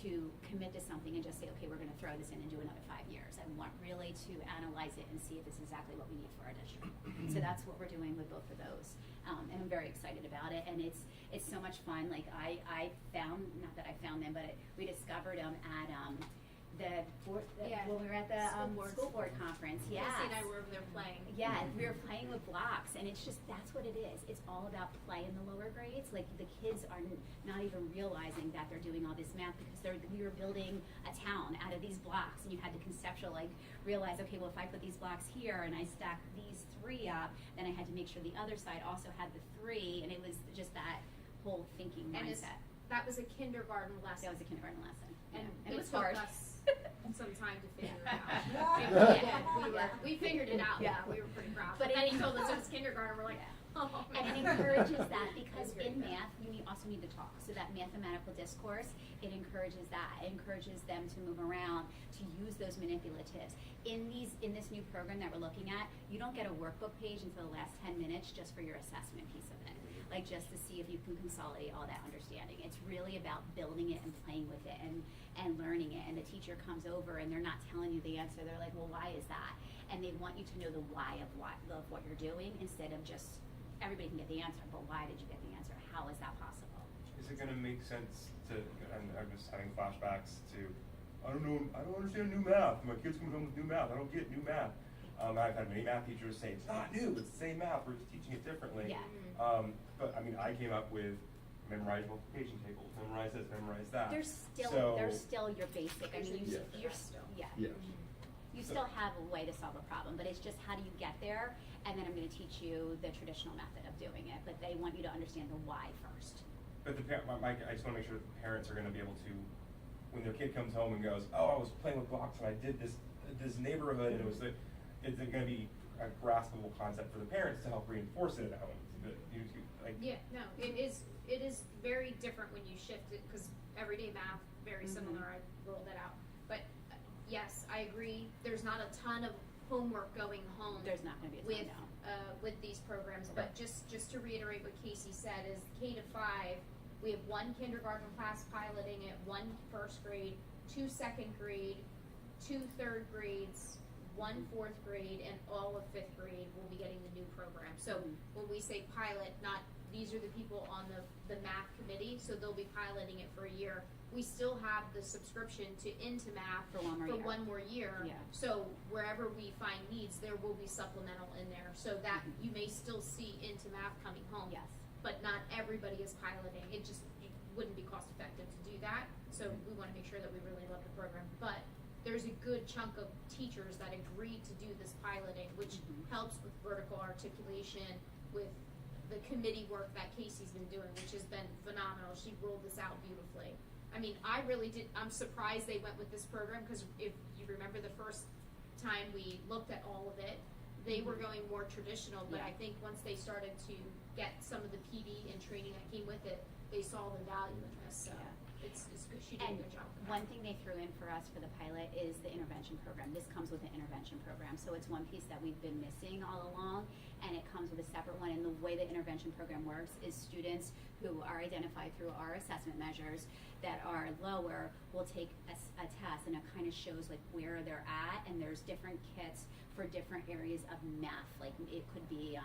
to commit to something and just say, okay, we're going to throw this in and do another 5 years. I want really to analyze it and see if it's exactly what we need for our district. So that's what we're doing with both of those. And I'm very excited about it, and it's so much fun. Like I found, not that I found them, but we discovered them at the board, when we were at the school board conference. Yeah, Casey and I were over there playing. Yeah, we were playing with blocks, and it's just, that's what it is. It's all about play in the lower grades. Like, the kids are not even realizing that they're doing all this math because we were building a town out of these blocks, and you had to realize, okay, well, if I put these blocks here and I stack these 3 up, then I had to make sure the other side also had the 3, and it was just that whole thinking mindset. That was a kindergarten lesson. That was a kindergarten lesson. And it it was took hard. us some time to figure it out. We figured it out. Yeah. We were pretty proud. But But then it- he told us it was kindergarten. We're like, oh. And it encourages that because in math, you also need to talk. So that mathematical discourse, it encourages that. It encourages them to move around, to use those manipulatives. In this new program that we're looking at, you don't get a workbook page until the last 10 minutes just for your assessment piece of it. Like, just to see if you can consolidate all that understanding. It's really about building it and playing with it and learning it. And the teacher comes over and they're not telling you the answer. They're like, well, why is that? And they want you to know the why of what you're doing instead of just, everybody can get the answer, but why did you get the answer? How is that possible? Is it gonna make sense to, I'm just having flashbacks to, I don't know, I don't understand new math. My kid's coming home with new math. I don't get new math. I've had many math teachers say, it's not new, it's the same math, we're just teaching it differently. Yeah. But I mean, I came up with memorize multiplication tables, memorize this, memorize that. They're still your basic. I mean, you're still, yeah. Yes. You still have a way to solve a problem, but it's just how do you get there? And then I'm going to teach you the traditional method of doing it, but they want you to understand the why first. But I just wanna make sure that the parents are gonna be able to, when their kid comes home and goes, oh, I was playing with blocks and I did this neighborhood and it's gonna be a graspable concept for the parents to help reinforce it at home. But Yeah, no, it is very different when you shift it, because everyday math, very similar, I rolled that out. But yes, I agree, there's not a ton of homework going home. There's not going to be a ton, with these programs, but just to reiterate what Casey said is K to 5, we have 1 kindergarten class piloting it, 1 first grade, 2 second grade, 2 third grades, 1 fourth grade, and all of 5th grade will be getting the new program. So when we say pilot, these are the people on the math committee, so they'll be piloting it for a year. We still have the subscription to Into Math For one more year. year. Yeah. So wherever we find needs, there will be supplemental in there, so that you may still see Into Math coming home. Yes. But not everybody is piloting. It wouldn't be cost effective to do that. So we want to make sure that we really love the program. But there's a good chunk of teachers that agreed to do this piloting, which helps with vertical articulation, with the committee work that Casey's been doing, which has been phenomenal. She rolled this out beautifully. I mean, I'm surprised they went with this program, because if you remember the first time we looked at all of it, they were going more traditional, but I think once they started to get some of the PD and training that came with it, they saw the value in this, so it's good. She did a good job. One thing they threw in for us for the pilot is the intervention program. This comes with the intervention program, so it's one piece that we've been missing all along, and it comes with a separate one. And the way the intervention program works is students who are identified through our assessment measures that are lower will take a test, and it kind of shows like where they're at, and there's different kits for different areas of math. Like it could be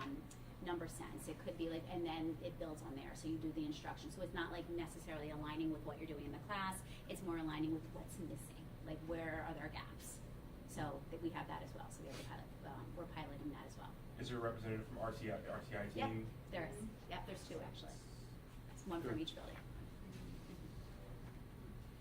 number sense, it could be like, and then it builds on there, so you do the instruction. So it's not like necessarily aligning with what you're doing in the class, it's more aligning with what's missing, like where are there gaps. So we have that as well, so we have a pilot, we're piloting that as well. is there a representative from RTI Yep, team? there is, there's 2 actually. It's 1 from each building.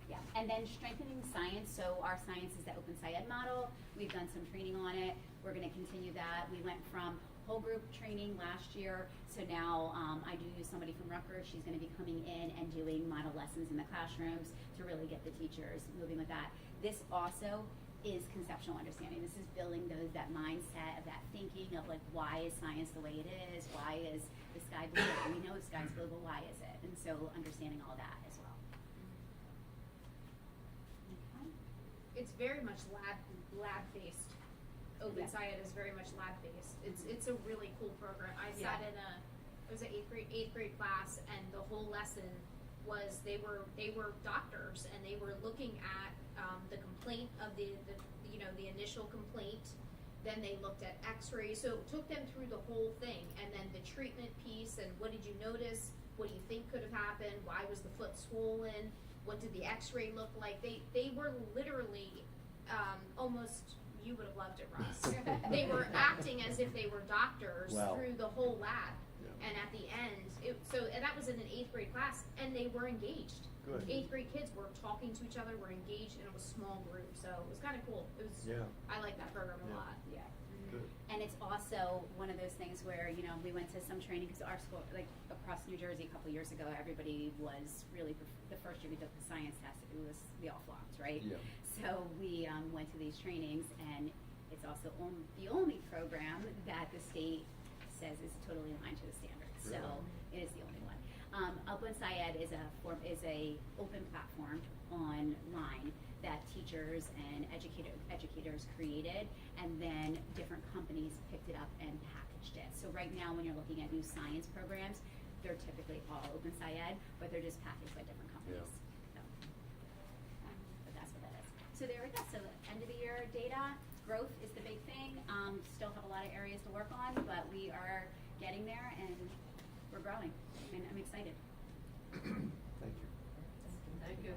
Yeah, and then strengthening science, so our science is the Open SciEd model. We've done some training on it. We're gonna continue that. We went from whole group training last year, so now I do use somebody from Rutgers. She's gonna be coming in and doing model lessons in the classrooms to really get the teachers moving with that. This also is conceptual understanding. This is building that mindset of that thinking of like, why is science the way it is? Why is the sky blue? We know the sky's blue, but why is it? And so understanding all that as well. Okay. It's very much lab-based. Open SciEd is very much lab-based. It's a really cool program. I sat in it was an 8th grade class, and the whole lesson was they were doctors, and they were looking at the complaint of the initial complaint. Then they looked at x-rays, so it took them through the whole thing, and then the treatment piece, and what did you notice, what do you think could have happened, why was the foot swollen, what did the x-ray look like. They were literally almost, you would have loved it, Russ. They were acting as if they were doctors through the whole lab. And at the end, and that was in an 8th grade class, and they were engaged. Good. 8th grade kids were talking to each other, were engaged, and it was a small group, so it was kind of cool. It was. Yeah. I like that program a lot. Yeah. Good. And it's also one of those things where, we went to some training, because our school, like across New Jersey a couple years ago, everybody was really, the first year we took the science test, we all flopped, right? Yeah. So we went to these trainings, and it's also the only program that the state says is totally aligned to the standards. So it is the only one. Open Syed is a open platform online that teachers and educators created, and then different companies picked it up and packaged it. So right now, when you're looking at new science programs, they're typically all Open Syed, but they're just packaged by different companies. So, but that's what that is. So there we go. So end of the year data, growth is the big thing. Still have a lot of areas to work on, but we are getting there, and we're growing, and I'm excited. Thank you. Thank you.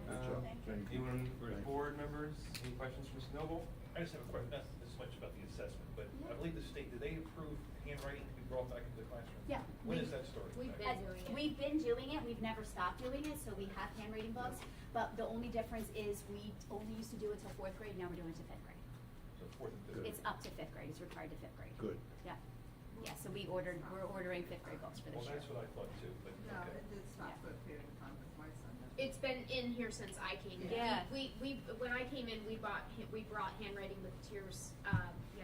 Anyone, board members, any questions for Ms. Noble? I just have a question, not as much about the assessment, but I believe the state, did they approve handwriting to be brought back into the classroom? Yeah. When is that story? We've been doing it. We've been doing it. We've never stopped doing it, so we have handwriting books. But the only difference is we only used to do it till 4th grade. Now we're doing it to 5th grade. So 4th and 5th. It's up to 5th grade. It's required to 5th grade. Good. Yeah. Yeah. So we're ordering 5th grade books for this Well, year. that's what I thought too, but No, okay. it did stop for a period of time with my son. It's been in here since I came in. Yeah. We when I came in, we brought handwriting with tears,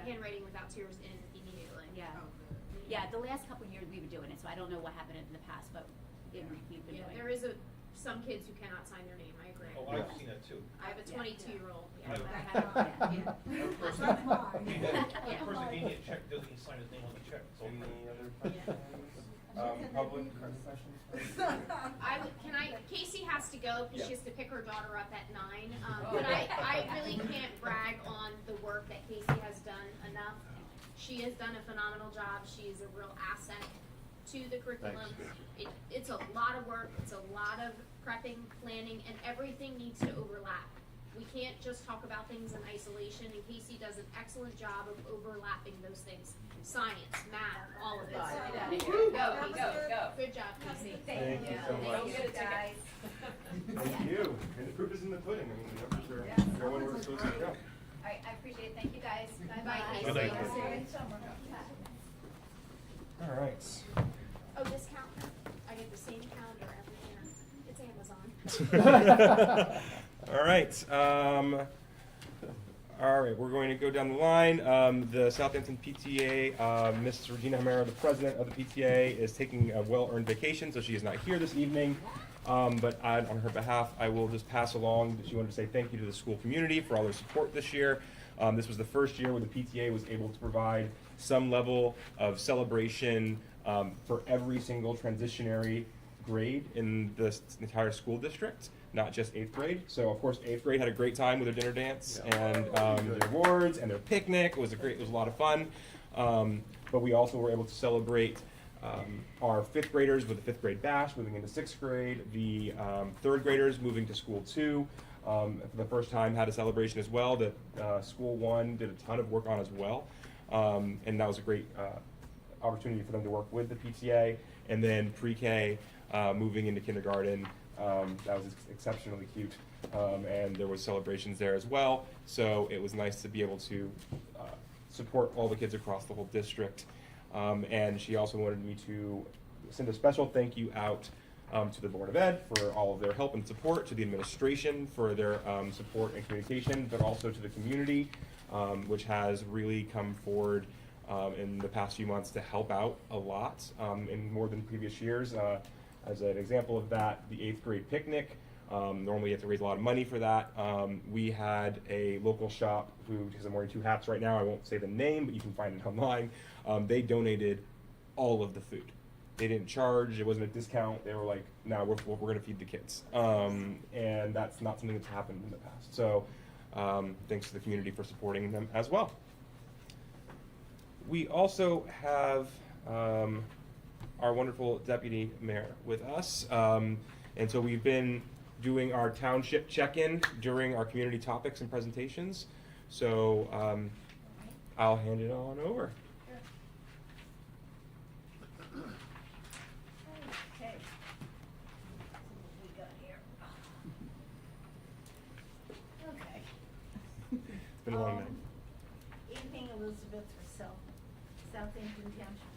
handwriting without tears in immediately. Yeah. Oh, good. Yeah. The last couple of years we've been doing it, so I don't know what happened in the past, but we've been Yeah, doing there it. is some kids who cannot sign their name. I agree. Oh, I've seen that too. I have a 22-year-old. I have- Yeah. One person, That's mine. one person gave me a check, doesn't even sign his name on the check, it's all Any printed. other questions? Public questions? Casey has to go because she has to pick her daughter up at 9. But I really can't brag on the work that Casey has done enough. She has done a phenomenal job. She is a real asset to the curriculum. It's a lot of work. It's a lot of prepping, planning, and everything needs to overlap. We can't just talk about things in isolation, and Casey does an excellent job of overlapping those things. Science, math, all of it. Go. Good job, Casey. Thank you so much. Thank you, guys. Thank you. And the proof is in the pudding. I mean, the numbers are going where it's supposed to go. All right, I appreciate it. Thank you, guys. Bye, Casey. Good night. All right. Oh, this calendar. I get the same calendar every year. It's Amazon. All right. All right, we're going to go down the line. The Southampton PTA, Ms. Regina Hamera, the president of the PTA, is taking a well-earned vacation, so she is not here this evening. But on her behalf, I will just pass along that she wanted to say thank you to the school community for all their support this year. This was the first year where the PTA was able to provide some level of celebration for every single transitionary grade in the entire school district, not just 8th grade. So of course 8th grade had a great time with their dinner dance and their awards and their picnic. It was a lot of fun. But we also were able to celebrate our 5th graders with the 5th grade bash moving into 6th grade, the 3rd graders moving to school 2. For the first time had a celebration as well that school 1 did a ton of work on as well. And that was a great opportunity for them to work with the PTA. And then pre-K moving into kindergarten, that was exceptionally cute. And there was celebrations there as well. So it was nice to be able to support all the kids across the whole district. And she also wanted me to send a special thank you out to the Board of Ed for all of their help and support, to the administration for their support and communication, but also to the community, which has really come forward in the past few months to help out a lot in more than previous years. As an example of that, the 8th grade picnic, normally you have to raise a lot of money for that. We had a local shop who, because I'm wearing 2 hats right now, I won't say the name, but you can find it online. They donated all of the food. they didn't charge, it wasn't a discount, they were like, no, we're gonna feed the kids. And that's not something that's happened in the past. So, thanks to the community for supporting them as well. We also have our wonderful deputy mayor with us. And so we've been doing our township check-in during our community topics and presentations. So I'll hand it on over. Okay. What we got here? Okay. It's been a long night. Evening, Elizabeth Russell, Southampton Township.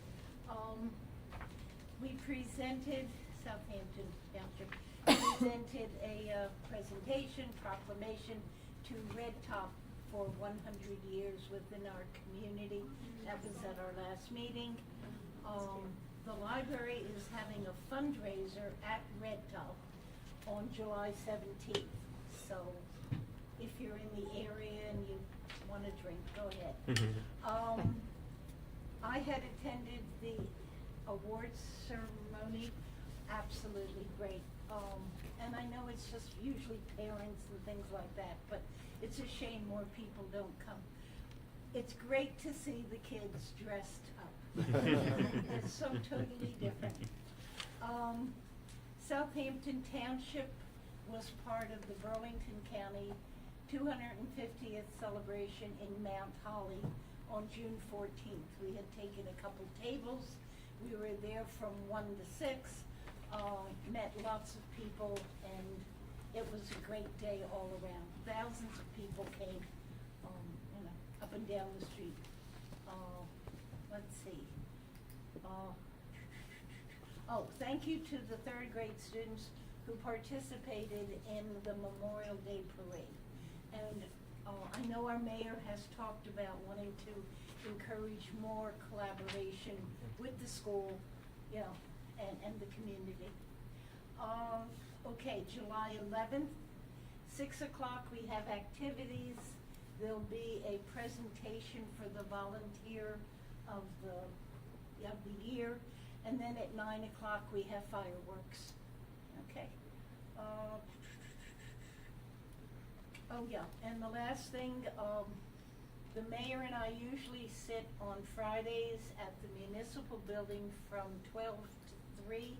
We presented, Southampton Township, presented a presentation, proclamation to Red Top for 100 years within our community. That was at our last meeting. The library is having a fundraiser at Red Top on July 17th. So if you're in the area and you want to drink, go ahead. I had attended the awards ceremony, absolutely great. And I know it's just usually parents and things like that, but it's a shame more people don't come. It's great to see the kids dressed up. It's so totally different. Southampton Township was part of the Burlington County 250th celebration in Mount Holly on June 14th. We had taken a couple tables. We were there from 1 to 6, met lots of people, and it was a great day all around. Thousands of people came, up and down the street. Let's see. Thank you to the third grade students who participated in the Memorial Day Parade. And I know our mayor has talked about wanting to encourage more collaboration with the school, and the community. Okay, July 11th, 6 o'clock, we have activities. There'll be a presentation for the volunteer of the year, and then at 9 o'clock, we have fireworks. Okay. And the last thing, the mayor and I usually sit on Fridays at the municipal building from 12 to 3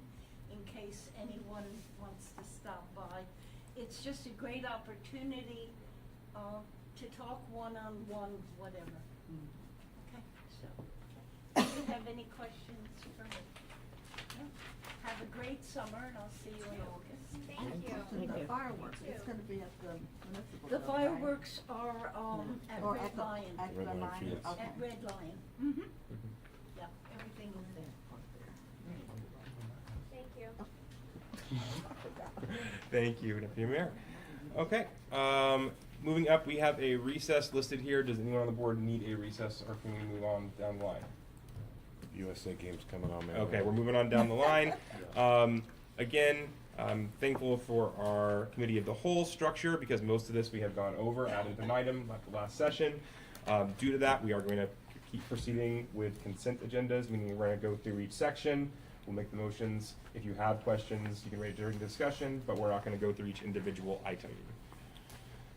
in case anyone wants to stop by. It's just a great opportunity to talk one-on-one, whatever. Okay, so, do you have any questions for me? No? Have a great summer, and I'll see you in August. Thank you. And the fireworks, it's gonna be at the municipal. The building, right? fireworks are at Or Red the- Lion. At Red the Lion Lion, Fields. okay. At Red Lion. Mhm. Yeah, everything is there. Thank you. Thank you, Deputy Mayor. Okay, moving up, we have a recess listed here. Does anyone on the board need a recess, or can we move on down the line? USA game's coming on, man. Okay, we're moving on down the line. Again, I'm thankful for our committee of the whole structure, because most of this we have gone over ad infinitum at the last session. Due to that, we are going to keep proceeding with consent agendas, meaning we're going to go through each section. We'll make the motions. If you have questions, you can raise it during discussion, but we're not going to go through each individual item.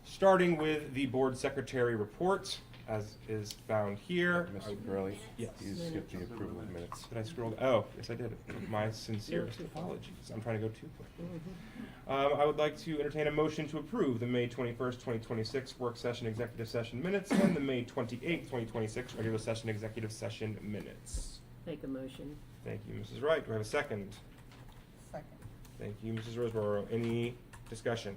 Starting with the board secretary report, as is found here. Mr. Corelli? Yes. You skipped the approval of minutes. Did I scroll? Oh, yes, I did. My sincerest apologies. I'm trying to go too quick. I would like to entertain a motion to approve the May 21st, 2026 work session executive session minutes and the May 28th, 2026 regular session executive session minutes. Make a motion. Thank you, Mrs. Wright. Do I have a second? Second. Thank you, Mrs. Roseborough. Any discussion?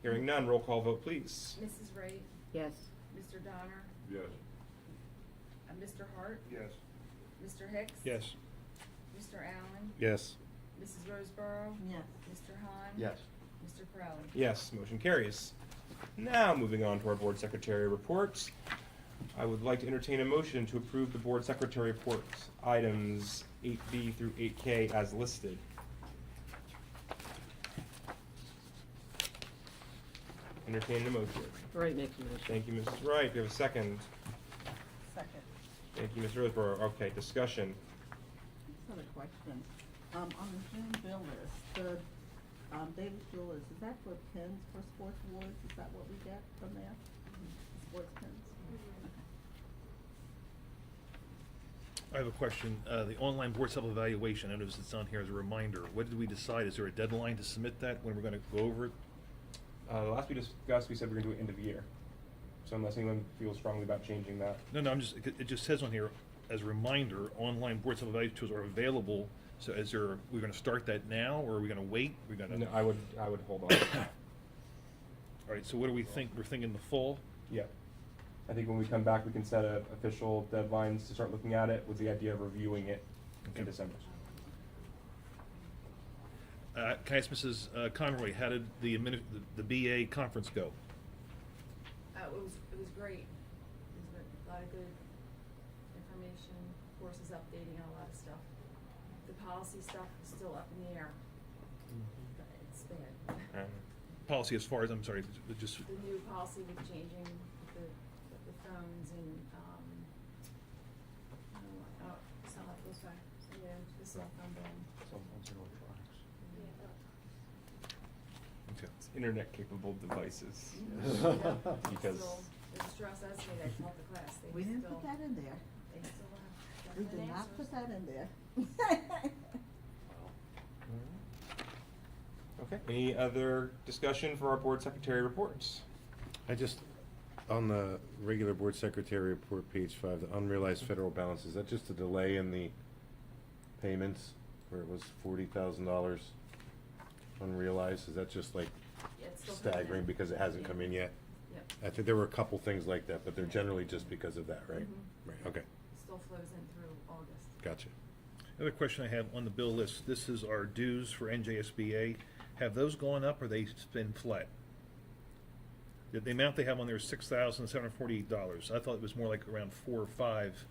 Hearing none, roll call vote, please. Mrs. Wright, Yes. Mr. Donner, Yes. Mr. Hart, Yes. Mr. Hicks. Yes. Mr. Allen, Yes. Mrs. Roseborough. Yes. Mr. Hahn. Yes. Mr. Crowley. Yes, motion carries. Now, moving on to our board secretary reports. I would like to entertain a motion to approve the board secretary reports, items 8B through 8K as listed. Entertain a motion. Right, makes a motion. Thank you, Mrs. Wright. Do you have a second? Second. Thank you, Ms. Roseborough. Okay, discussion. question. On the June bill list, the, David Jewelers, is that for pins for sports awards? Is that what we get from there? Sports pins? I have a question. The online board self-evaluation, I notice it's on here as a reminder. What did we decide? Is there a deadline to submit that when we're gonna go over it? Last we discussed, we said we're gonna do it end of year. So unless anyone feels strongly about changing that. No, it just says on here, as a reminder, online board self-evaluation tools are available. So we're gonna start that now, or are we gonna wait? We're gonna. No, I would hold on. All right, so what do we think? We're thinking the fall? Yeah. I think when we come back, we can set official deadlines to start looking at it with the idea of reviewing it in December. Can I ask Mrs. Conroy, how did the BA conference go? It was great. It was a lot of good information, courses updating on a lot of stuff. The policy stuff is still up in the air. But it's bad. Policy as far as, I'm sorry, just. The new policy with changing the phones and, it's not like those guys, the cell phone ban. Okay. It's internet capable devices. Because Still, the stress estimate I taught the class, they We didn't still, put that in there. they still have We definite did not answers. put that in there. okay. Any other discussion for our board secretary reports? I just, on the regular board secretary report, page 5, the unrealized federal balance, is that just a delay in the payments where it was $40,000 unrealized? Is that just like Yeah, it's still coming staggering in. because it hasn't Yeah. come in yet? Yep. I think there were a couple things like that, but they're generally just because of that, right? Mhm. Right, okay, Still flows in through August. gotcha. Another question I have on the bill list, this is our dues for NJSBA. Have those gone up or they been flat? The amount they have on there is $6,748. I thought it was more like around 4 or 5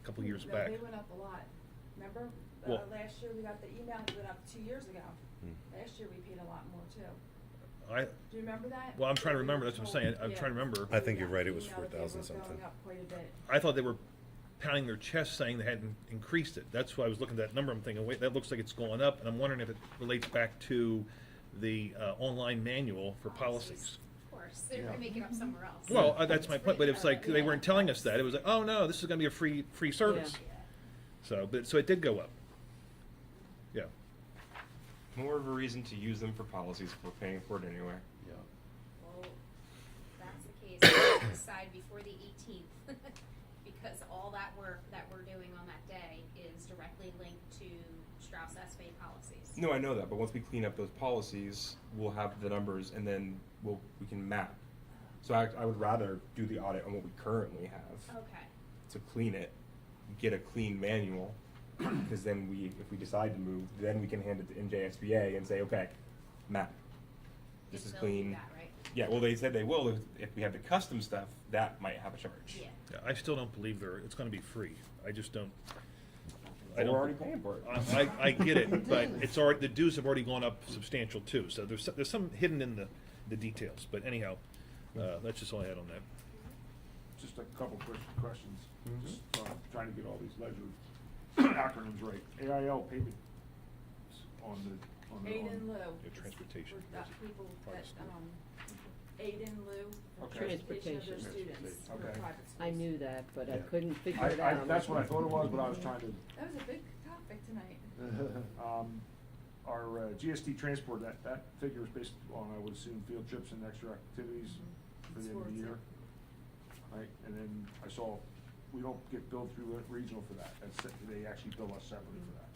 a couple years No, back. they went up a lot. Remember, Well- last year we got the email, it went up 2 years ago. Hmm. Last year we paid a lot more too. I, Do you remember that? Well, I'm trying to We remember, were that's what I'm told- saying. I'm yeah. trying to remember. I think We you're got right, the it was email that they were 4,000 something. Going up quite a bit. I thought they were pounding their chest saying they hadn't increased it. That's why I was looking at that number. I'm thinking, wait, that looks like it's going up, and I'm wondering if it relates back to the online manual for policies. Of course, they're gonna make it up somewhere else. Well, that's my point, but it's like, they weren't telling us that. It was like, oh, no, this is gonna be a free service. Yeah. So it did go up. Yeah. More of a reason to use them for policies if we're paying for it anyway. Yeah. Well, that's the case, we have to decide before the 18th, because all that work that we're doing on that day is directly linked to Strauss SV policies. No, I know that, but once we clean up those policies, we'll have the numbers and then we can map. So I would rather do the audit on what we currently have Okay, to clean it, get a clean manual, because then if we decide to move, then we can hand it to NJSBA and say, okay, map. This Yes, is they'll do clean. that, right? Yeah, well, they said they will. If we have the custom stuff, that might have a charge. Yeah. Yeah, I still don't believe it's gonna be free. I just don't. But we're already paying for it. I get it, but it's already, the dues have already gone up substantial too, so there's some hidden in the details, but anyhow, that's just all I had on that. Just a couple quick questions, Mhm. just trying to get all these ledger acronyms right. AIL payment on the. Aid in lieu. Yeah, transportation. For that people Private that, school. aid in liu for Okay. transportation of their Transportation. students for Okay. private schools. I knew that, but I Yeah. couldn't figure it out. That's what I thought it was, but I was trying to, That was a big topic tonight. our GST transport, that figure is based on, I would assume, field trips and extra activities for the end of the Sports, year. Right, and then I saw, we don't get billed through regional for that, they actually bill us separately for that.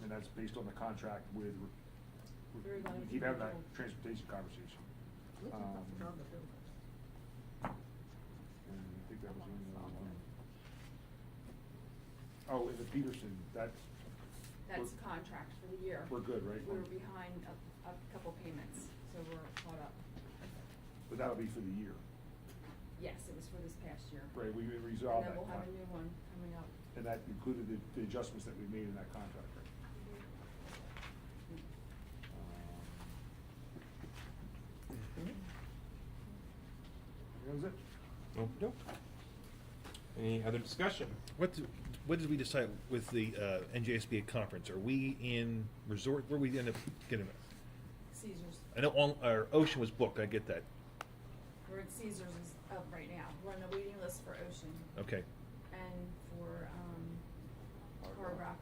And that's based on the contract with, Very well. we keep having that transportation conversation. Which is Um, what's on the bill list. And I think that was in, oh, in the Peterson, That's contract for the year. we're good, right? We were behind a couple payments, so we're caught up. But that'll be for the year, Yes, it was for this past year. right, we And resolved then that. we'll have a new one coming up. And that included the adjustments that we made in that contract, right? That was it? Nope. Any other discussion? What did we decide with the NJSBA conference? Are we in resort? Where we end up getting it? Caesar's, I know our Ocean was booked. I get that. we're at Caesar's is up right now. We're on the waiting list for Ocean Okay. and for, Hard Rock.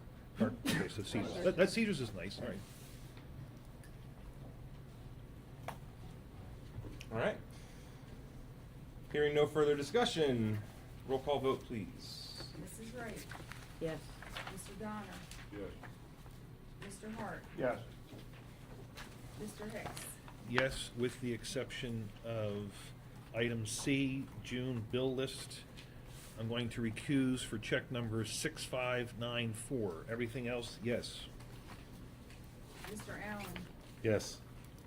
Okay, so Caesars. That Caesars is nice. All right. All right. Hearing no further discussion, roll call vote, please. Mrs. Wright, Yes. Mr. Donner, Yes. Mr. Hart, Yes. Mr. Hicks. Yes, with the exception of item C, June bill list. I'm going to recuse for check number 6594. Everything else, yes. Mr. Allen, Yes.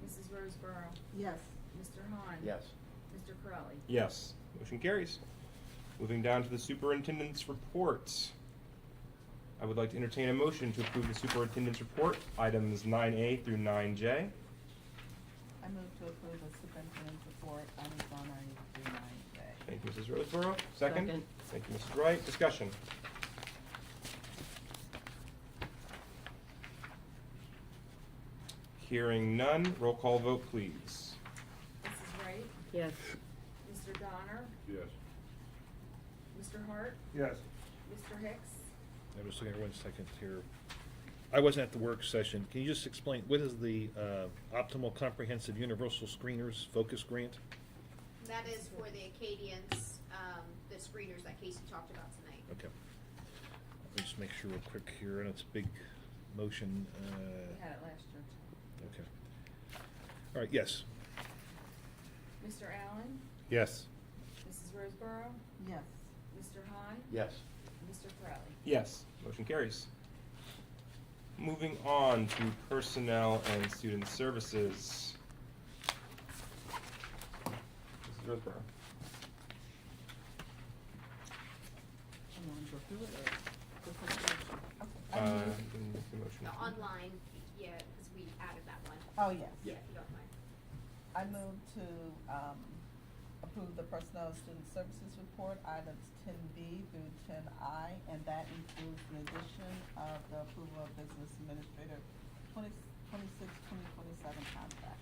Mrs. Roseborough, Yes. Mr. Hahn. Yes. Mr. Corelli. Yes. Motion carries. Moving down to the superintendent's report. I would like to entertain a motion to approve the superintendent's report, items 9A through 9J. I move to approve the superintendent's report, items 9A through 9J. Thank you, Mrs. Roseborough. Second? Second. Thank you, Mrs. Wright. Discussion. Hearing none, roll call vote, please. Mrs. Wright, Yes. Mr. Donner, Yes. Mr. Hart, Yes. Mr. Hicks. I'm just looking at 1 second here. I wasn't at the work session. Can you just explain, what is the Optimal Comprehensive Universal Screeners Focus Grant? That is for the Acadians, the screeners that Casey talked about tonight. Okay. Let me just make sure real quick here, and it's a big motion. We had it last year. Okay. All right, yes. Mr. Allen, Yes. Mrs. Roseborough, Yes. Mr. Hahn, Yes. Mr. Corelli. Yes, motion carries. Moving on to personnel and student services. Mrs. Roseborough. You want to go through it or just make the motion? Okay. I move- Didn't make the motion. The online, yeah, because we added that one. Oh, yes. Yeah, if you don't mind. I move to approve the personnel and student services report, items 10B through 10I, and that includes the addition of the approval of business administrator 2026-2027 contract.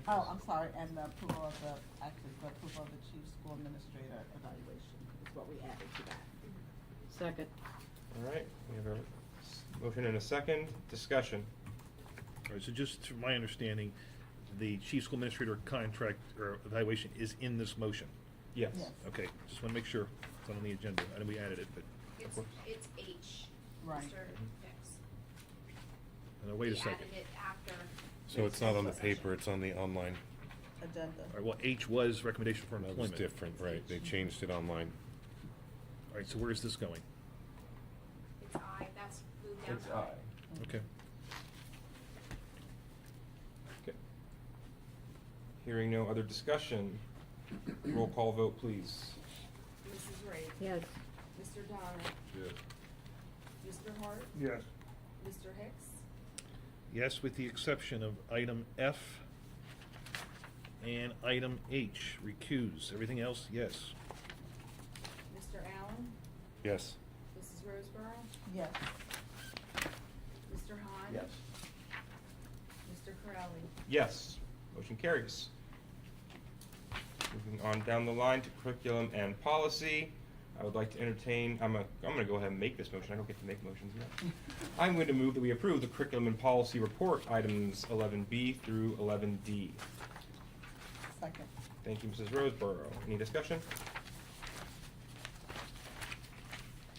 Oh, I'm sorry, and the approval of the approval of the chief school administrator evaluation is what we added to that. Second. All right, we have a motion and a second. Discussion. All right, so just from my understanding, the chief school administrator contract or evaluation is in this motion. Yes. Yes. Okay, just want to make sure it's not on the agenda. I know we added it, but, It's H. Right. Mr. Hicks. wait a We second. added it after. So it's not on the paper, it's on the online. Agenda. All right, well, H was recommendation for That was employment. different, right? They changed it online. All right, so where is this going? It's I, that's moved down. It's to I. Okay. Okay. Hearing no other discussion, roll call vote, please. Mrs. Wright, Yes. Mr. Donner, Yes. Mr. Hart, Yes. Mr. Hicks. Yes, with the exception of item F and item H, recuse. Everything else, yes. Mr. Allen, Yes. Mrs. Roseborough, Yes. Mr. Hahn. Yes. Mr. Corelli. Yes, motion carries. Moving on down the line to curriculum and policy, I would like to entertain, I'm gonna go ahead and make this motion, I don't get to make motions yet. I'm going to move that we approve the curriculum and policy report, items 11B through 11D. Second. Thank you, Mrs. Roseborough. Any discussion?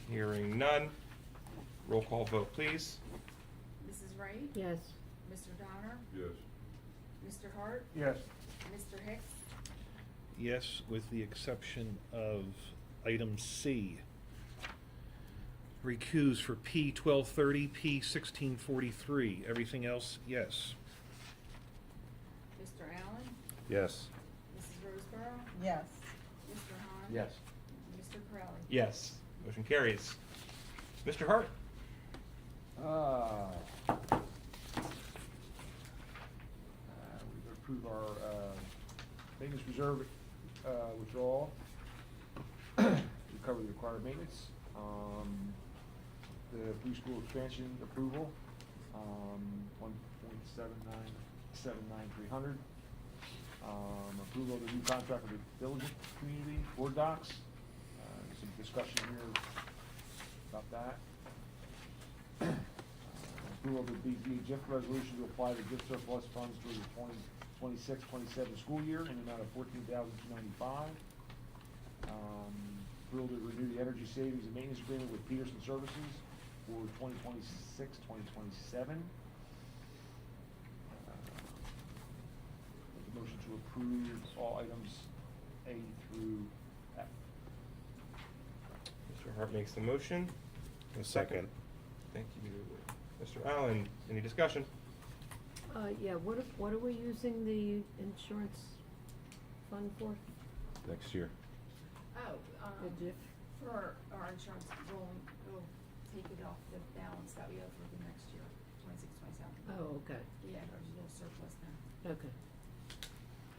Hearing none, roll call vote, please. Mrs. Wright, Yes. Mr. Donner, Yes. Mr. Hart, Yes. Mr. Hicks. Yes, with the exception of item C. Recuse for P 1230, P 1643. Everything else, yes. Mr. Allen, Yes. Mrs. Roseborough, Yes. Mr. Hahn. Yes. Mr. Corelli. Yes, motion carries. Mr. Hart? We approve our maintenance reserve withdrawal. We cover the required maintenance. The preschool expansion approval, 1.7979300. Approval of the new contract with the Diligent Community Board Docs. Some discussion here about that. Approval of the BZA GIF resolution to apply the gift surplus funds for the 2026-27 school year in the amount of $14,295. Approval to renew the energy savings and maintenance agreement with Peterson Services for 2026-2027. Make a motion to approve all items A through F. Mr. Hart makes the motion. A second. Thank you, Mr. Allen. Any discussion? Yeah, what are we using the insurance fund for? Next year. Oh, The diff? for our insurance, we'll take it off the balance that we owe for the next year, 26, 27. Oh, okay, Yeah, there's a little surplus now. okay.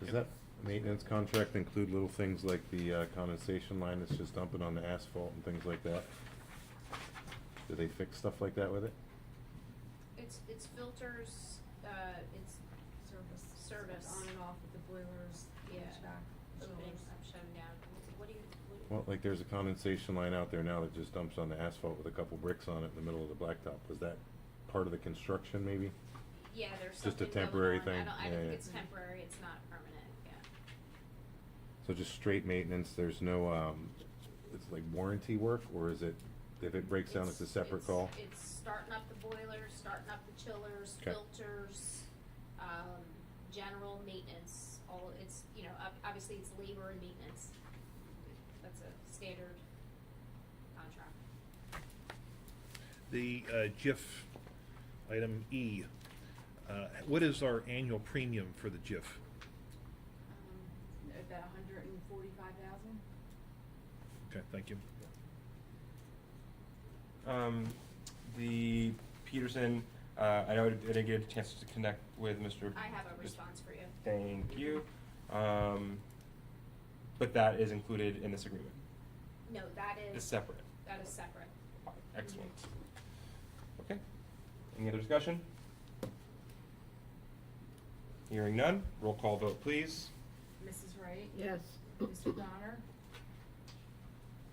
Does that maintenance contract include little things like the condensation line that's just dumping on the asphalt and things like that? Do they fix stuff like that with it? It's filters, it's service. On and off with the boilers, Yeah. HVAC, Opening, chillers. I'm shutting down. What do you? Well, like there's a condensation line out there now that just dumps on the asphalt with a couple bricks on it in the middle of the blacktop. Was that part of the construction maybe? Yeah, there's Just a something going temporary on. thing? I Yeah, don't think yeah. it's temporary, it's not permanent, yeah. So just straight maintenance, there's no, it's like warranty work, or is it, if it breaks down, it's a separate call? It's starting up the boilers, starting up the chillers, Okay. filters, general maintenance, all, it's, obviously it's labor and maintenance. That's a standard contract. The GIF, item E, what is our annual premium for the GIF? About 145,000. Okay, thank you. The Peterson, I know I didn't get a chance to connect with Mr. I have a response for you. Thank you. But that is included in this agreement. No, that is. It's separate. That is separate. Excellent. Okay. Any other discussion? Hearing none, roll call vote, please. Mrs. Wright? Yes. Mr. Donner?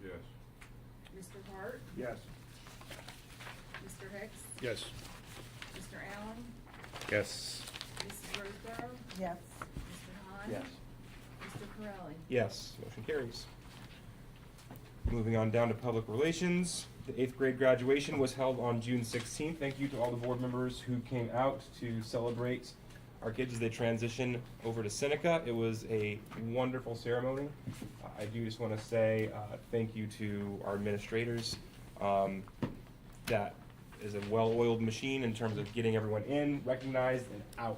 Yes. Mr. Hart? Yes. Mr. Hicks? Yes. Mr. Allen? Yes. Mrs. Roseborough? Yes. Mr. Hahn? Yes. Mr. Corelli? Yes, motion carries. Moving on down to public relations. The 8th grade graduation was held on June 16th. Thank you to all the board members who came out to celebrate our kids as they transition over to Seneca. It was a wonderful ceremony. I do just want to say thank you to our administrators. That is a well-oiled machine in terms of getting everyone in, recognized, and out.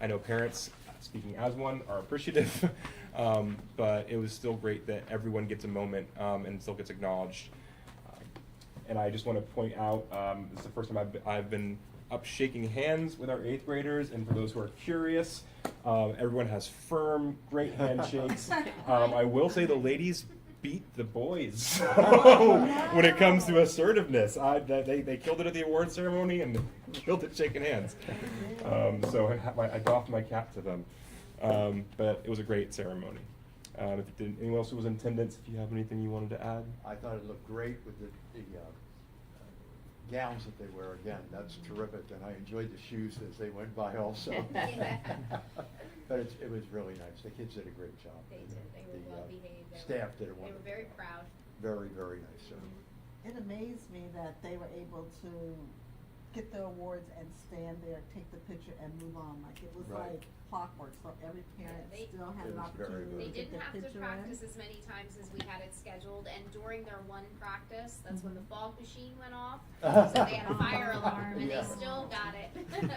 I know parents, speaking as one, are appreciative, but it was still great that everyone gets a moment and still gets acknowledged. And I just want to point out, this is the first time I've been up shaking hands with our 8th graders, and for those who are curious, everyone has firm, great handshakes. I will say the ladies beat the boys when it comes to assertiveness. They killed it at the award ceremony and killed it shaking hands. So I doffed my cap to them. But it was a great ceremony. Anyone else who was in attendance, if you have anything you wanted to add? I thought it looked great with the gowns that they wear again. That's terrific, and I enjoyed the shoes as they went by also. But it was really nice. The kids did a great job. They did. They were The, well behaved. staff did a They wonderful were very job. proud. Very, very nice. So. It amazed me that they were able to get the awards and stand there, take the picture, and move on. Like, it was Right. like clockwork, so every parent they- still had It an was very opportunity good. They to get didn't their have to picture practice in. as many times as we had it scheduled, and during their one practice, that's when the fog machine went off. So they had a fire alarm, and Yeah. they still got it. Good.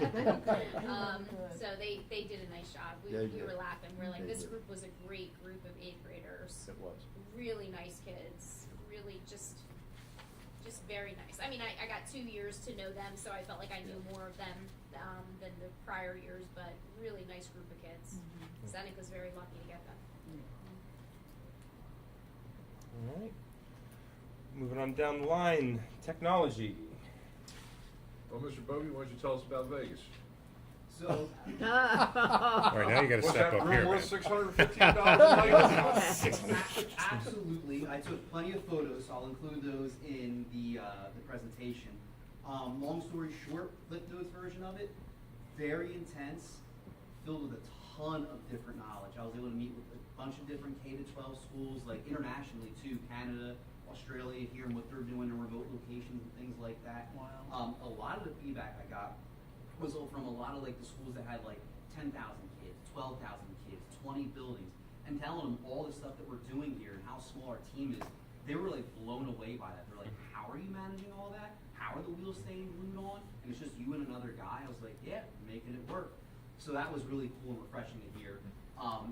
So they did a nice job. We They were did. laughing. We're like, They this did. group was a great group of 8th graders. It was. Really nice kids. Really just very nice. I mean, I got 2 years to know them, so I felt like I knew more of them than the prior years, but really nice group of kids. Seneca's very lucky to get them. All right. Moving on down the line, technology. Well, Mr. Bogey, why don't you tell us about Vegas? So, All right, now you gotta Was step that up room here, worth man. $615 a night? absolutely, I took plenty of photos, so I'll include those in the presentation. Long story short, Cliff Notes version of it, very intense, filled with a ton of different knowledge. I was able to meet with a bunch of different K-12 schools, like internationally too, Canada, Australia, hearing what they're doing in remote locations and things like that. Wow. A lot of the feedback I got was from a lot of like the schools that had like 10,000 kids, 12,000 kids, 20 buildings, and telling them all the stuff that we're doing here and how small our team is. They were like blown away by that. They're like, how are you managing all that? How are the wheels staying glued on? And it's just you and another guy. I was like, yeah, making it work. So that was really cool and refreshing to hear.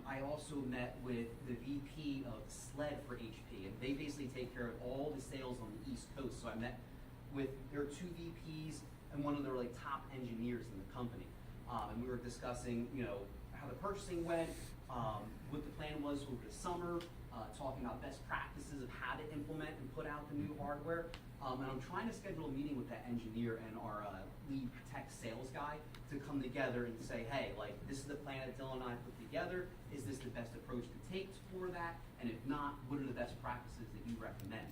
I also met with the VP of SLED for HP, and they basically take care of all the sales on the East Coast. So I met with their 2 VPs and one of their like top engineers in the company, and we were discussing, you know, how the purchasing went, what the plan was over the summer, talking about best practices of how to implement and put out the new hardware. And I'm trying to schedule a meeting with that engineer and our lead tech sales guy to come together and say, hey, like, this is the plan that Dylan and I put together. Is this the best approach to take for that? And if not, what are the best practices that you recommend?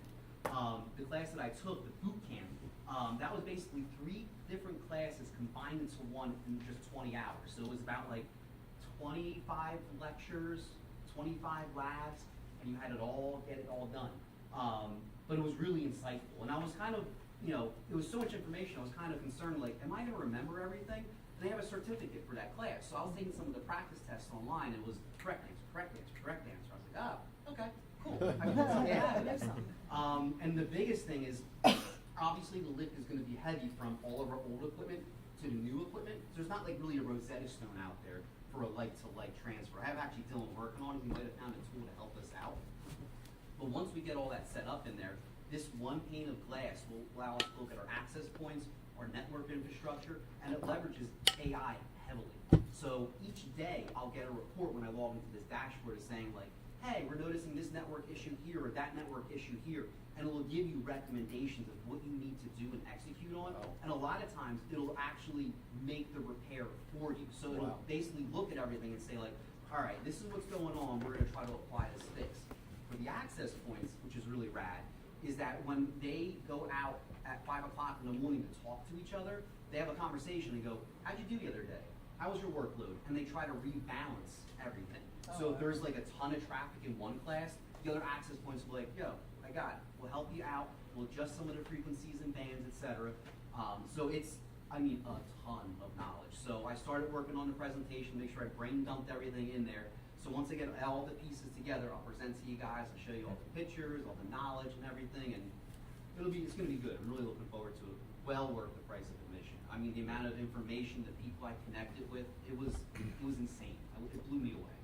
The class that I took, the boot camp, that was basically 3 different classes combined into one in just 20 hours. So it was about like 25 lectures, 25 labs, and you had it all, get it all done. But it was really insightful. And I was kind of, you know, it was so much information, I was kind of concerned, like, am I gonna remember everything? And they have a certificate for that class. So I was taking some of the practice tests online, and it was correct answer, correct answer, correct answer. I was like, oh, okay, cool. I can put something out of this. And the biggest thing is, obviously the lift is gonna be heavy from all of our old equipment to the new equipment. So there's not like really a Rosetta Stone out there for a like-to-like transfer. I have actually Dylan working on it. He might have found a tool to help us out. But once we get all that set up in there, this one pane of glass will allow us to look at our access points, our network infrastructure, and it leverages AI heavily. So each day I'll get a report when I log into this dashboard saying like, hey, we're noticing this network issue here or that network issue here. And it will give you recommendations of what you need to do and execute on. And a lot of times it'll actually make the repair for you. So it'll basically look at everything and say like, all right, this is what's going on, we're gonna try to apply this fix. For the access points, which is really rad, is that when they go out at 5 o'clock in the morning to talk to each other, they have a conversation and go, how'd you do the other day? How was your workload? And they try to rebalance everything. So if there's like a ton of traffic in one class, the other access points will be like, yo, I got it. We'll help you out. We'll adjust some of the frequencies and bands, etc. So it's, I mean, a ton of knowledge. So I started working on the presentation, make sure I brain dumped everything in there. So once I get all the pieces together, I'll present to you guys, I'll show you all the pictures, all the knowledge and everything, and it's gonna be good. I'm really looking forward to it. Well worth the price of admission. I mean, the amount of information that people I connected with, it was insane. It blew me away.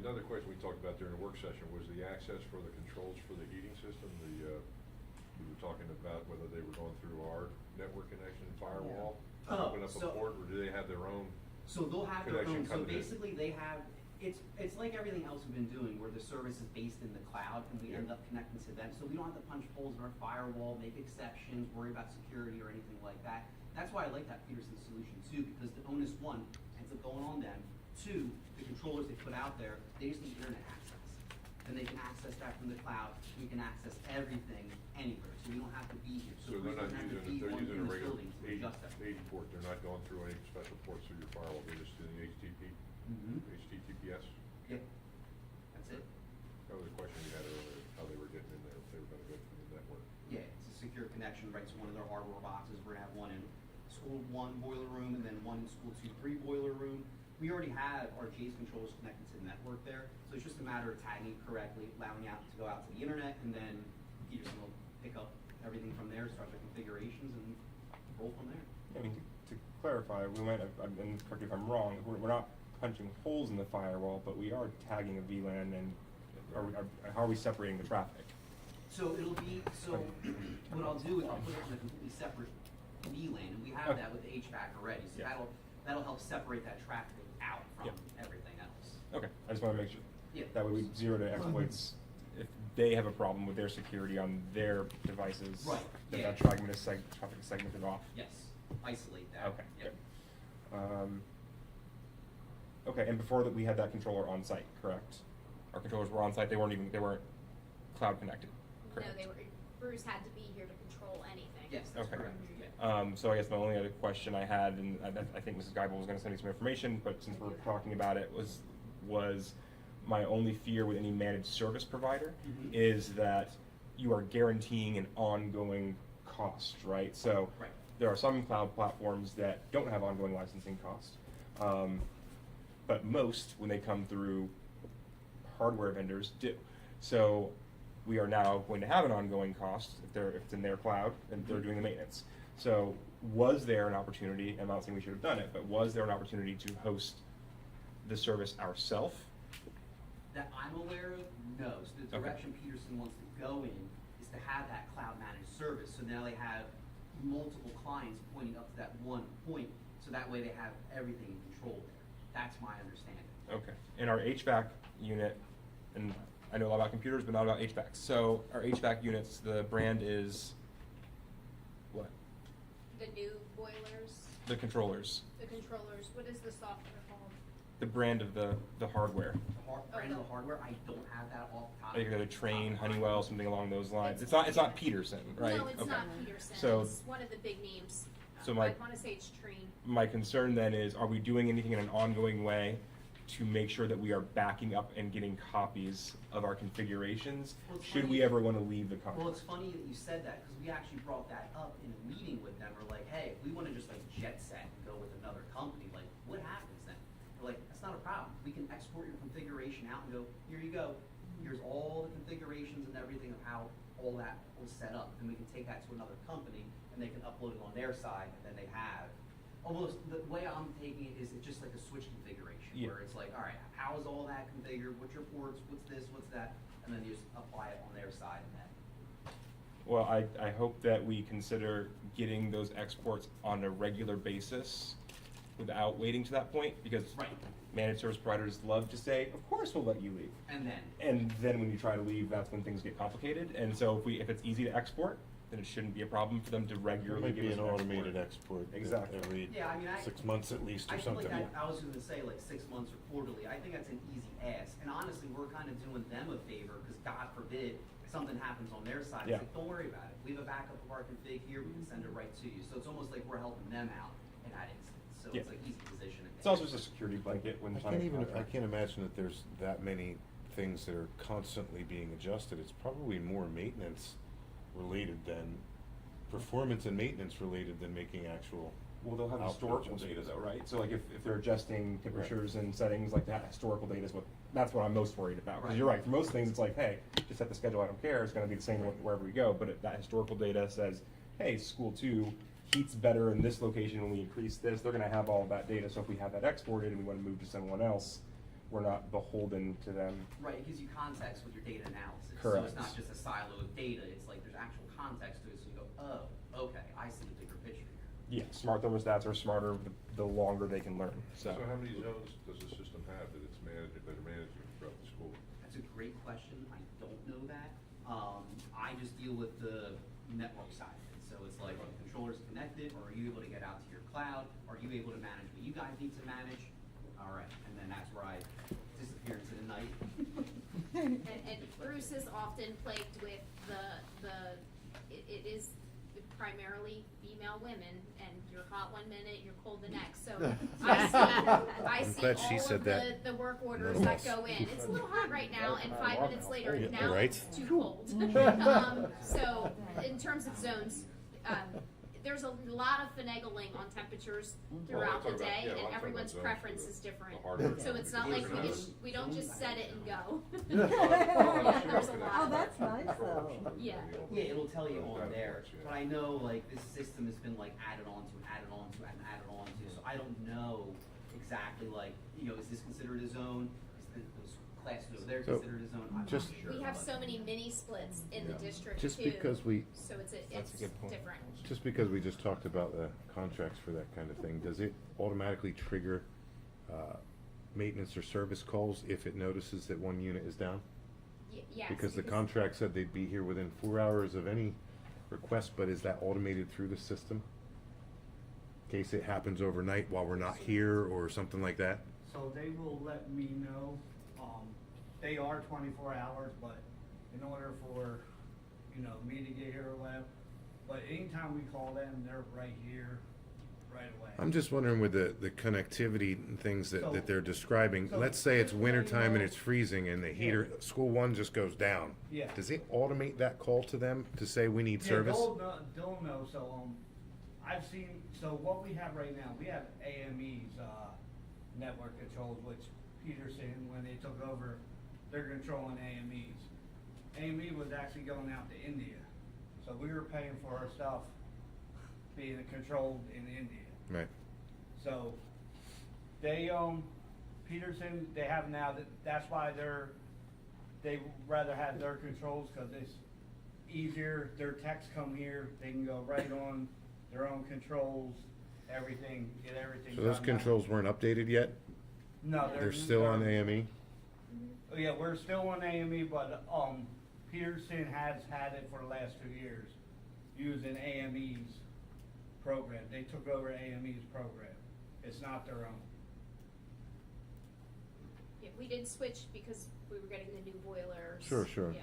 Another question we talked about during the work session was the access for the controls for the heating system. We were talking about whether they were going through our network connection firewall, open up a port, or do they have their own? So they'll have their own. connection So coming in? basically, they have. It's like everything else we've been doing, where the service is based in the cloud, and we end up connecting to them. So we don't have to punch holes in our firewall, make exceptions, worry about security or anything like that. That's why I like that Peterson solution too, because the onus, 1, ends up going on them. 2, the controllers they put out there, they just need internet access. And they can access that from the cloud. We can access everything anywhere, so we don't have to be here. So they're not using, they're using a regular 80 adjust that. port. They're not going through any special ports through your firewall. They're just doing the HTTPS. Yep. That's it. That was a question we had earlier, how they were getting in there, if they were gonna go through the network. Yeah, it's a secure connection right to one of their hardware boxes. We're gonna have one in school 1 boiler room and then one in school 2-3 boiler room. We already have our J's controllers connected to the network there, so it's just a matter of tagging correctly, allowing out to go out to the internet, and then Peterson will pick up everything from there, start the configurations, and roll from there. I mean, to clarify, we might have, and correct me if I'm wrong, we're not punching holes in the firewall, but we are tagging a VLAN, and how are we separating the traffic? So it'll be, what I'll do is I'll put it in a completely separate VLAN, and we have that with the HVAC already, so that'll help separate that traffic out from everything else. Okay, I just want to make sure. Yeah. That way we zero to exploits if they have a problem with their security on their devices, Right, then yeah. that tracking is traffic is segmented off. Yes, isolate that. Okay, Yep. good. Okay, and before that, we had that controller on site, correct? Our controllers were on site, they weren't cloud connected, correct? No, Bruce had to be here to control anything. Yes, that's Okay. correct. Yeah. So I guess my only other question I had, and I think Mrs. Geibel was gonna send me some information, but since we're talking about it, was my only fear with any managed service provider Mhm. is that you are guaranteeing an ongoing cost, right? So Right. there are some cloud platforms that don't have ongoing licensing costs. But most, when they come through, hardware vendors do. So we are now going to have an ongoing cost if it's in their cloud and they're doing the maintenance. So was there an opportunity, I'm not saying we should have done it, but was there an opportunity to host the service ourselves? That I'm aware of, no. So the Okay. direction Peterson wants to go in is to have that cloud managed service. So now they have multiple clients pointing up to that one point, so that way they have everything in control there. That's my understanding. Okay. In our HVAC unit, and I know a lot about computers, but not about HVAC. So our HVAC units, the brand is what? The new boilers, The controllers. the controllers, what is the software called? The brand of the hardware. Brand of the hardware, I don't have that off the top. Like the Train, top of my Honeywell, head. something along those lines. It's It's not Peterson, right? No, it's Okay. not Peterson, So it's one of the big names. So I my- wanna say it's Train. my concern then is, are we doing anything in an ongoing way to make sure that we are backing up and getting copies of our configurations? Well, it's Should funny- we ever want to leave the contract? Well, it's funny that you said that, because we actually brought that up in a meeting with them. We're like, hey, if we wanna just like jet set and go with another company, like, what happens then? We're like, that's not a problem. We can export your configuration out and go, here you go. Here's all the configurations and everything of how all that was set up. And we can take that to another company, and they can upload it on their side, and then they have, almost, the way I'm taking it is it's just like a switch configuration, Yeah. where it's like, all right, how is all that configured? What's your ports? What's this? What's that? And then you just apply it on their side, and then. Well, I hope that we consider getting those exports on a regular basis without waiting to that point, because Right. managed service providers love to say, of course we'll let you leave. And then. And then when you try to leave, that's when things get complicated. And so if it's easy to export, then it shouldn't be a problem for them to There regularly might give be us an an automated export Exactly. every Yeah, I mean, 6 months at least or I feel something. like I was gonna say like 6 months or quarterly. I think that's an easy ask. And honestly, we're kind of doing them a favor, because God forbid something happens on their side. Yeah. It's like, don't worry about it. We have a backup of our config here. We can send it right to you. So it's almost like we're helping them out in that instance. So Yeah. it's like easy positioning. It's also just a security blanket when I signing can't a even, I contract. can't imagine that there's that many things that are constantly being adjusted. It's probably more maintenance related than, performance and maintenance related than making actual. Well, they'll have output historical data adjustments. though, right? So like if they're adjusting temperatures and settings like that, historical data is that's what I'm most worried about. Because Right. you're right, for most things, it's like, hey, just set the schedule, I don't care, it's gonna be the same wherever we go. But if that historical data says, hey, school 2 heats better in this location when we increase this, they're gonna have all of that data. So if we have that exported and we wanna move to someone else, we're not beholden to them. Right, it gives you context with your data analysis. Correct. So it's not just a silo of data. It's like there's actual context to it. So you go, oh, okay, I see the bigger picture here. Yeah, smart thermostats are smarter the longer they can learn, so. So how many zones does the system have that it's managing, that are managing throughout the school? That's a great question. I don't know that. I just deal with the network side of it. So it's like, are the controllers connected, or are you able to get out to your cloud? Are you able to manage what you guys need to manage? All right, and then that's where I disappear into the night. And Bruce is often plagued with it is primarily female women, and you're hot one minute, you're cold the next, so I see glad she all said of that. the work orders None of that us. go in. It's a little hot right now, and 5 minutes later, Yeah, now right. it's too cold. So, in terms of zones, there's a lot of finagling on tempersers throughout the day, and everyone's preference is different. So it's not like we don't just set it and go. Yeah, there's a lot. Oh, that's nice though. Yeah. Yeah, it'll tell you on there, but I know like this system has been like added on to and added on to and added on to, so I don't know exactly like, you know, is this considered a zone? Is those classes over there So, considered a zone? I'm not just- sure. We have but- so many mini splits in the district Just too. because we, So That's a it's good point. different. just because we just talked about the contracts for that kind of thing, does it automatically trigger maintenance or service calls if it notices that one unit is down? Yes. Because the contract said they'd be here within 4 hours of any request, but is that automated through the system? In case it happens overnight while we're not here or something like that? So they will let me know, they are 24 hours, but in order for, me to get here or whatever, but anytime we call them, they're right here, right away. I'm just wondering with the connectivity and things So- that they're describing, so let's say it's just to let you wintertime and know- it's freezing and the heater, school one just goes down. Yeah. Does it automate that call to them to say we need Yeah, service? they'll know, so, I've seen, so what we have right now, we have AME's, network controls, which Peterson, when they took over, they're controlling AME's. AME was actually going out to India, so we were paying for our stuff being controlled in India. Right. So, they, Peterson, they have now, that's why they rather have their controls, cause it's easier, their techs come here, they can go right on their own controls, everything, get everything So done. those controls weren't updated yet? No, They're still on AME? Oh, yeah, we're still on AME, but, Peterson has had it for the last 2 years, using AME's program. They took over AME's program. It's not their own. Yeah, we did switch because we were getting the new boilers. Sure. Yeah.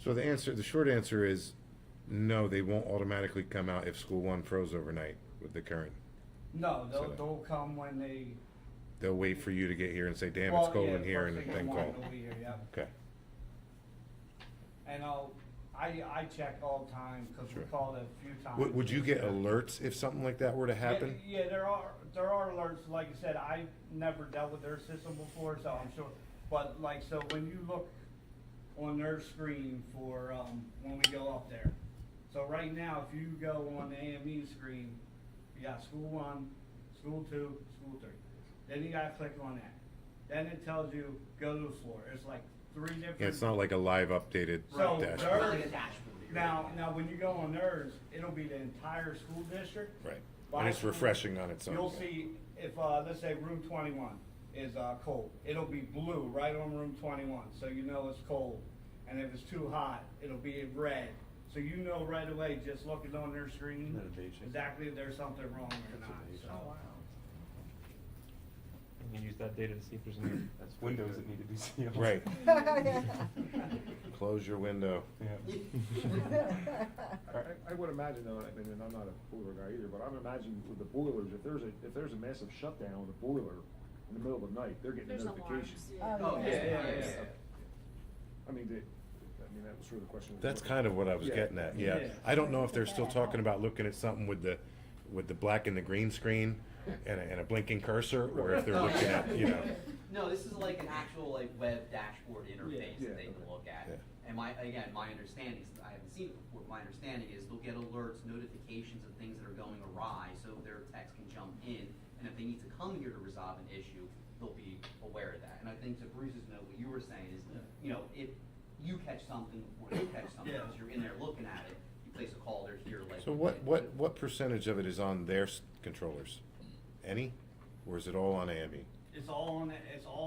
So the short answer is, no, they won't automatically come out if school one froze overnight with the current. No, So- they'll come when they. They'll wait for you to get here and say, damn, Well, it's cold yeah, in here, first and thing in then the call. morning they'll be here, yeah. Okay. And I check all the time, cause we Sure. called a few times. Would you get alerts if something like that were to happen? Yeah, there are alerts, like I said, I've never dealt with their system before, so I'm sure, but like, so when you look on their screen for, when we go up there, so right now, if you go on the AME screen, you got school one, school two, school three, then you gotta click on that, then it tells you, go to the floor, it's like 3 different. Yeah, it's not like a live updated So dashboard. they're- Like a dashboard. Now, when you go on theirs, it'll be the entire school district. Right. By And it's school. refreshing on its own. You'll yeah. see, if, let's say room 21 is, cold, it'll be blue right on room 21, so you know it's cold. And if it's too hot, it'll be red, so you know right away, just looking on their screen, Isn't that amazing? exactly if there's something wrong or not, so. Oh, wow. You can use that data to see if there's any windows that need to be sealed. Right. Close your window. Yeah. I would imagine though, I mean, and I'm not a boiler guy either, but I would imagine with the boilers, if there's a massive shutdown with a boiler in the middle of the night, they're getting There's notification. alarms, Oh, Oh, yeah. yeah. I mean, that was sort of the question. That's kind of what I was Yeah. getting at, yeah. Yeah. I don't know if they're still talking about looking at something with the black and the green screen and a blinking cursor, or if they're Oh, looking yeah. at, No, this is like an actual like web dashboard interface Yeah. that they can look at. Yeah. And my understanding is, I haven't seen it before, my understanding is they'll get alerts, notifications of things that are going awry, so their techs can jump in, and if they need to come here to resolve an issue, they'll be aware of that. And I think to Bruce's note, what you were saying is, if you catch something before they catch something, Yeah. because you're in there looking at it, you place a call, they're here like. So what percentage of it is on their controllers? Any? Or is it all on AME? It's all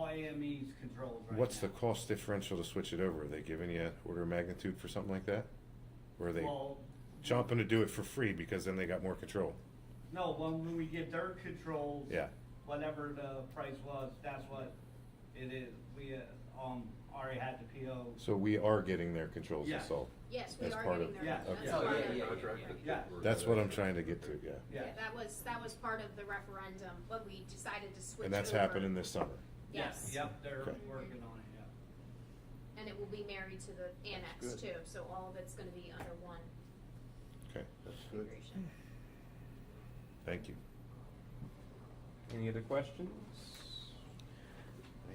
AME's controls right now. What's the cost differential to switch it over? Are they giving you an order of magnitude for something like that? Or are they Well, jumping to do it for free because then they got more control? no, when we get their controls. Yeah. Whatever the price was, that's what it is. We, already had the PO. So we are getting their controls Yes. installed? Yes, we As are part getting of- their. Yes. That's Okay. part Oh, of- Yeah. That's what I'm trying to get to, yeah. Yeah. Yeah, that was part of the referendum, when we decided to switch over. And that's happening this summer? Yes. Yep, they're Okay. working on it, yeah. And it will be married to the annex Good. too, so all of it's gonna be under one Okay, configuration. thank you. Any other questions?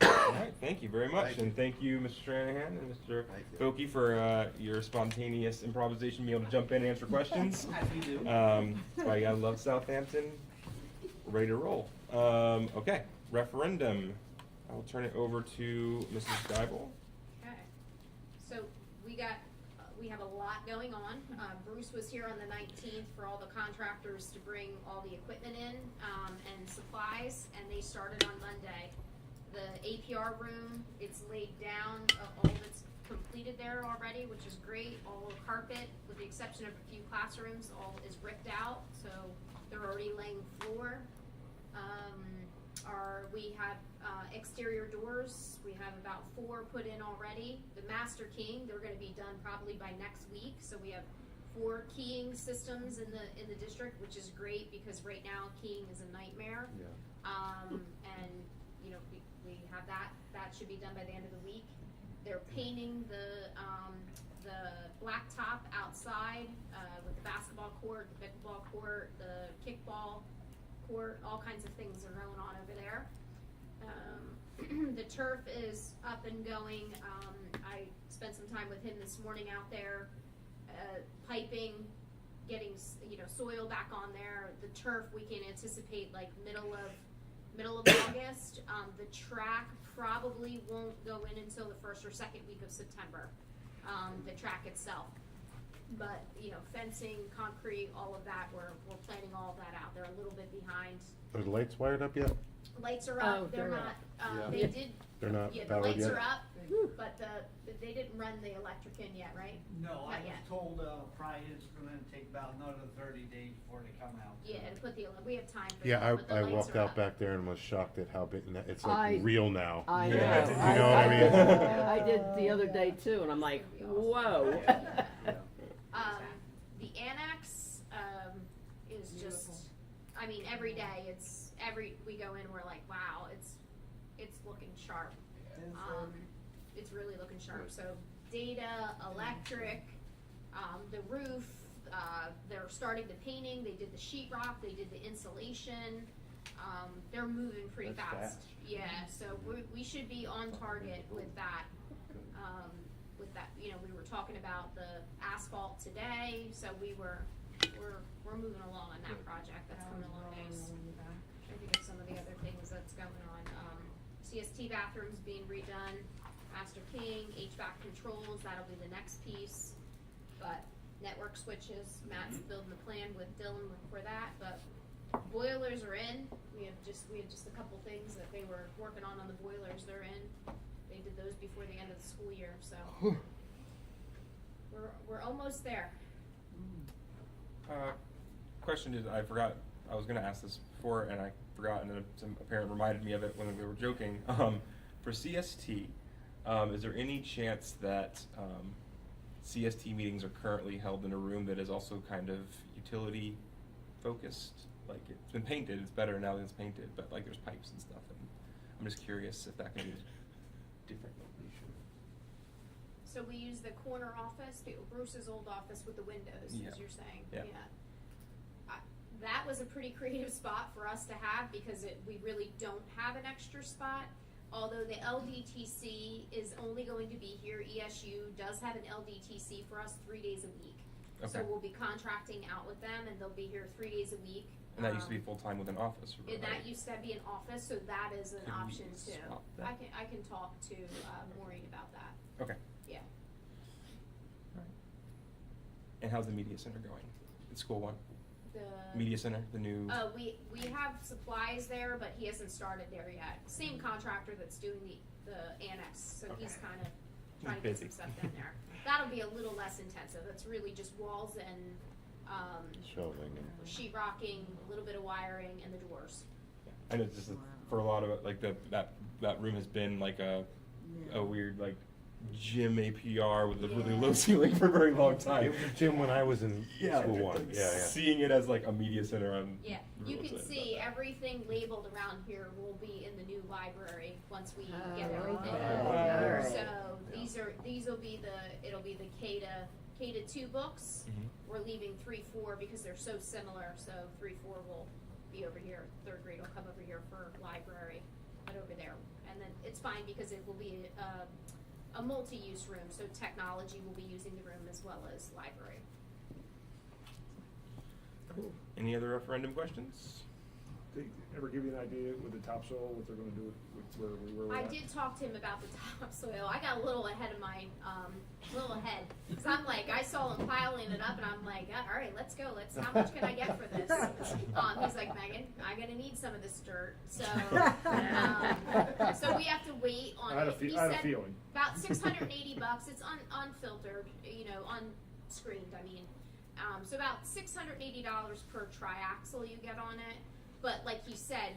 All right, thank you very much, Thank you. and thank you, Mr. Stranahan and Mr. Thank you. Bilkey, for your spontaneous improvisation, being able to jump in and answer questions. As we do. That's why you gotta love Southampton. We're ready to roll. Okay, referendum. I will turn it over to Mrs. Geibel. Okay, so we have a lot going on. Bruce was here on the 19th for all the contractors to bring all the equipment in, and supplies, and they started on Monday. The APR room, it's laid down, all of its completed there already, which is great. All the carpet, with the exception of a few classrooms, all is ripped out, so they're already laying floor. We have exterior doors. We have about 4 put in already. The master keying, they're going to be done probably by next week. So we have 4 keying systems in the district, which is great because right now keying is a nightmare. Yeah. And you know we have that. That should be done by the end of the week. They're painting the blacktop outside with the basketball court, the pickleball court, the kickball court. All kinds of things are going on over there. The turf is up and going. I spent some time with him this morning out there, piping, getting soil back on there. The turf we can anticipate like middle of August. The track probably won't go in until the 1st or 2nd week of September. The track itself, but fencing, concrete, all of that. We're planning all of that out. They're a little bit behind. Are the lights wired up yet? Lights are up. Oh, they're they're not. up. They Yeah. did. They're not Yeah, the powered lights yet? are up, but they didn't run the electric in yet, right? No, I Not was yet. told, probably it's gonna take about another 30 days before they come out. Yeah, to put we have time for Yeah, that, but the I lights walked are out up. back there and was shocked at how big, it's like I- real now. I Yeah. know. You know what I mean? I did the other day too, and I'm like, whoa. The annex is just, I mean, every day we go in, we're like, wow, it's looking sharp. It's really looking sharp. So data, electric, the roof, they're starting the painting. They did the sheetrock. They did the insulation. They're moving pretty That's fast. fast. Yeah, so we should be on target with that. We were talking about the asphalt today, so we're moving along on that project. That's coming along nice. I think of some of the other things that's going on. CST bathrooms being redone, master keying, HVAC controls, that'll be the next piece. But network switches, Matt's building the plan with Dylan for that, but boilers are in. We have just a couple things that they were working on the boilers. They're in. They did those before the end of the school year, so we're almost there. Question is, I forgot, I was gonna ask this before and I forgot, and then a parent reminded me of it when we were joking. For CST, is there any chance that CST meetings are currently held in a room that is also kind of utility focused? Like, it's been painted, it's better now that it's painted, but like there's pipes and stuff, and I'm just curious if that can be a different location. So we use the corner office, Bruce's old office with the windows, Yeah. as you're saying. Yeah. That was a pretty creative spot for us to have because we really don't have an extra spot. Although the LDTC is only going to be here, ESU does have an LDTC for us 3 days a week. So Okay. we'll be contracting out with them, and they'll be here 3 days a week. And that used to be full-time with an office, right? And that used to be an office, so that is an Could we option too. swap that? I can talk to Maureen about that. Okay. Yeah. And how's the media center going? It's school one? The Media center, the new. we have supplies there, but he hasn't started there yet. Same contractor that's doing the annex, so he's kind of trying to get some Busy. stuff done there. That'll be a little less intensive. It's really just walls and Shelving and. sheetrocking, a little bit of wiring, and the doors. I know this is for a lot of it, like that room has been like a weird like gym APR with a really low ceiling for a very long time. It was a gym when I was in school one. like, Yeah. Seeing it as like a media center on. Yeah, you really can excited see about that. everything labeled around here will be in the new library once we get Oh, everything. okay. So these will be it'll be the K to 2 books. Mhm. We're leaving 3-4 because they're so similar. So 3-4 will be over here. 3rd grade will come over here for library, but over there, and then it's fine because it will be a multi-use room. So technology will be using the room as well as library. Cool. Any other referendum questions? They ever give you an idea with the topsoil, what they're gonna do with where we're I at? did talk to him about the topsoil. I got a little ahead of a little ahead. Cause I'm like, I saw him piling it up and I'm like, all right, let's go. How much can I get for this? He's like, Megan, I'm gonna need some of this dirt. So, so we have to wait on I had a it. fe- He I had a said feeling. about $680. It's unfiltered, unscreened, I mean. So about $680 per triaxle you get on it. But like he said,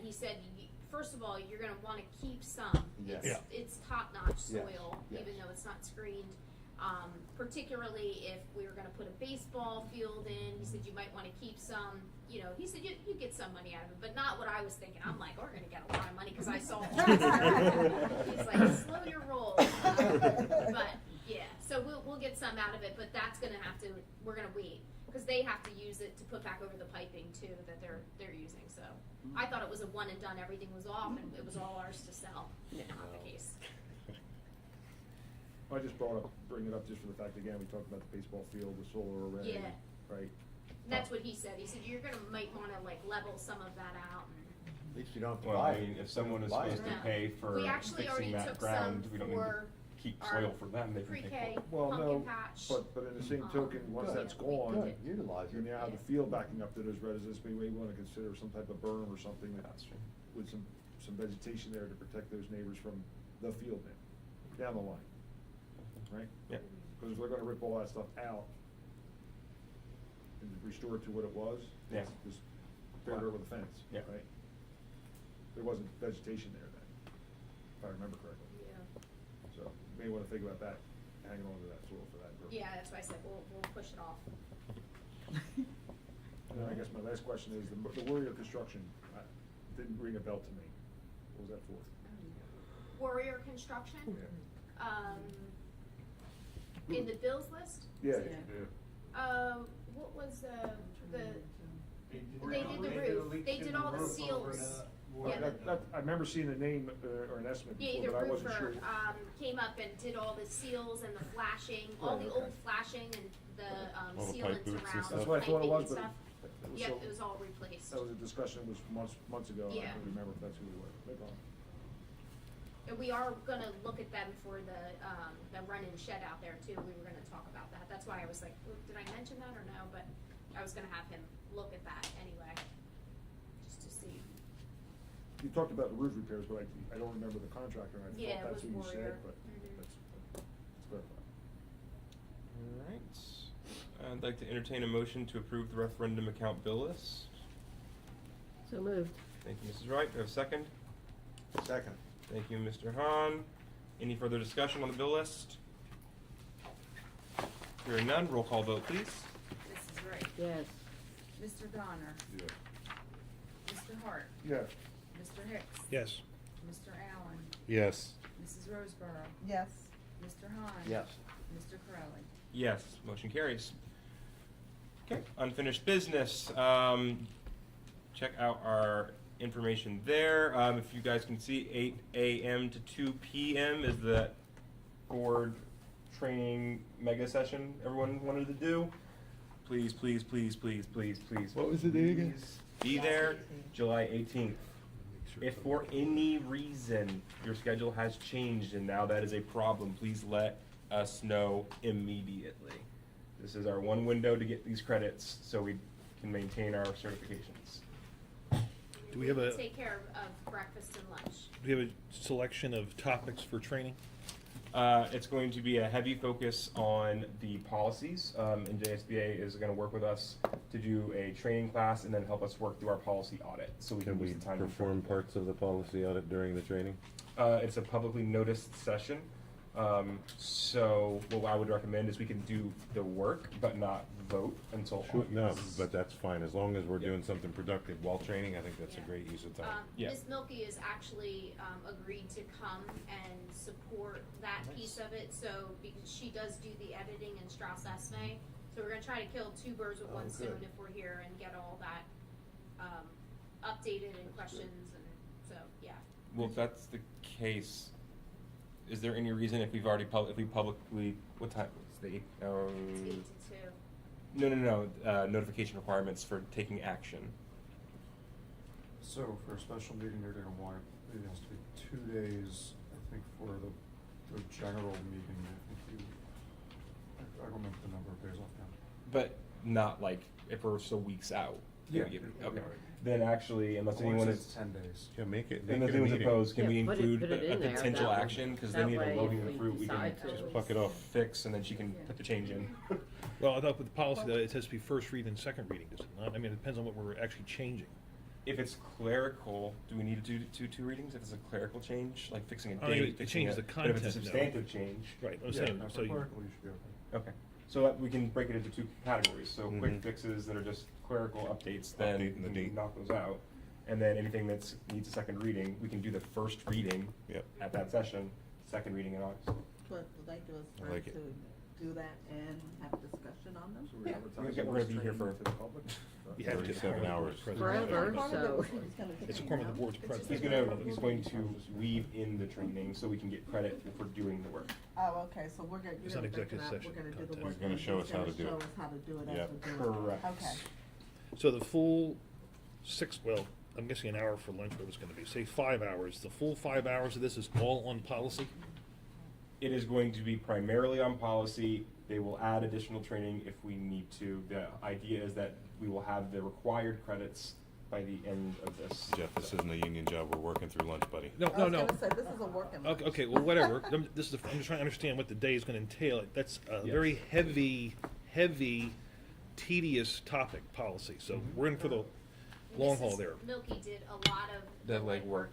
first of all, you're gonna wanna keep some. Yes. Yeah. It's top-notch Yes, soil, yes. even though it's not screened. Particularly if we were gonna put a baseball field in, he said you might wanna keep some, he said you get some money out of it, but not what I was thinking. I'm like, we're gonna get a lot of money, cause I saw all this dirt. He's like, slow your roll. But, yeah, so we'll get some out of it, but we're gonna wait. Cause they have to use it to put back over the piping too that they're using, so. I thought it was a one and done, everything was off and it was all ours to sell. Not the case. I just bring it up just for the fact, again, we talked about the baseball field, the solar array. Yeah. Right? That's what he said. He said might wanna like level some of that out. At least you don't have to Well, buy I it. mean, if someone is Buy it. supposed to No. pay for We actually already fixing that took ground, some we don't need to for keep our soil for them, they can pay pre-K for it. Well, no, pumpkin patch. but in the same token, once Good. that's gone, Good, utilize you it. now have the field backing up to those residents, we may wanna consider some type of berm or something That's true. with some vegetation there to protect those neighbors from the field down the line, right? Yep. Cause if they're gonna rip all that stuff out and restore it to what it was, Yeah. just bury it with a fence, Yeah. right? There wasn't vegetation there then, if I remember correctly. Yeah. So, you may wanna think about that, hanging on to that soil for that purpose. Yeah, that's why I said we'll push it off. And then I guess my last question is, the Warrior Construction, didn't ring a bell to me. What was that for? Warrior Construction, Yeah. in the bills list, Yeah. what was, they did the roof, they did all the seals. Yeah, I remember seeing a name, or an estimate Yeah, before, the but I wasn't sure. roofer, came up and did all the seals and the flashing, all Right, the okay. old flashing and the, All the pipe sealants boots and around stuff. the That's what I thought it piping was, and but stuff. it was Yep, so- it was all replaced. That was a discussion, was months ago, and I Yeah. couldn't remember if that's who we were. No problem. And we are gonna look at them for the run-in shed out there too, we were gonna talk about that, that's why I was like, did I mention that or no, but I was gonna have him look at that anyway, just to see. You talked about the roof repairs, but I don't remember the contractor, and I Yeah, it thought that's was who you Warrior. said, but Mhm. that's clarified. Alright, I'd like to entertain a motion to approve the referendum account bill list. So moved. Thank you, Mrs. Wright, do I have a second? Second. Thank you, Mr. Hahn. Any further discussion on the bill list? Hearing none, roll call vote, please. Mrs. Wright. Yes. Mr. Donner. Yeah. Mr. Hart. Yeah. Mr. Hicks. Yes. Mr. Allen. Yes. Mrs. Roseborough. Yes. Mr. Hahn. Yes. Mr. Corelli. Yes, motion carries. Okay, unfinished business. Check out our information there. If you guys can see, 8 a.m. to 2 p.m. is the board training mega session everyone wanted to do. Please, please, please, please, please, please. What was the date again? please Be there, July 18th. If for any reason your schedule has changed and now that is a problem, please let us know immediately. This is our one window to get these credits so we can maintain our certifications. Do we have a, Take care of breakfast and lunch. do we have a selection of topics for training? It's going to be a heavy focus on the policies, and JSBA is going to work with us to do a training class and then help us work through our policy audit, so we Can can we use the time. perform parts of the policy audit during the training? It's a publicly noticed session, so what I would recommend is we can do the work but not vote until Sure, no, August. but that's fine, as long as we're Yeah. doing something productive while training, I think that's a Yeah. great use of time. Yeah. Ms. Milky has actually agreed to come and support that piece of it, so, because she does do the editing in Strauss Esme, so we're gonna try to kill two birds with one stone good. if we're here and get all that updated and questions, and so, yeah. Well, if that's the case, is there any reason if we've already if we publicly, what time, it's the, It's 8 to 2. no, notification requirements for taking action. So for a special meeting, they're gonna want it has to be 2 days, I think, for the general meeting. I think days off, yeah. But not like if we're still weeks out. Yeah. Okay. Then actually, unless anyone is 10 days. Yeah, make it unless a anyone's meeting. opposed, can we Yeah, put include it a in there, potential that action? Because that then we have way a if low-hanging we fruit we can decide to- just Pluck it off. fix, and then she can put the change in. Well, I thought with the policy, though, it has to be first read and second reading, does it not? I mean, it depends on what we're actually changing. If it's clerical, do we need to do two readings? If it's a clerical change, like fixing a I mean, date, it fixing changes the But if it's a content, no. substantive change. Right, I'm Yeah, saying, after so you, clerical, you should be okay. Okay, so that we can break it into two categories, so quick Mhm. fixes that are just clerical updates, then Updating the we date. knock those out. And then anything that's needs a second reading, we can do the first reading Yep. at that session, second reading in August. But would like to I us like to it. do that and have a discussion on them? So we advertise We're gonna be here training for to the public? you have to get 37 a hours. Forever, so. It's a form of the board's presence. He's going to weave in the training so we can get credit for doing the work. Oh, okay, so we're gonna, It's you're not gonna break it executive up, session we're gonna do the content. work. He's gonna show us how to do it. Show us how to do it Yep. as we do it. Correct. Okay. So the full I'm guessing an hour for lunch, what it was gonna be, say 5 hours, the full 5 hours of this is all on policy? It is going to be primarily on policy. They will add additional training if we need to. The idea is that we will have the required credits by the end of this. Jeff, this isn't a union job, we're working through lunch, buddy. No, I no, was no. gonna say, this is a working lunch. Okay, well, whatever, I'm just trying to understand what the day is gonna entail. That's a Yes. very heavy, tedious topic, policy, so we're in for the long haul there. Milky did a lot of The legwork.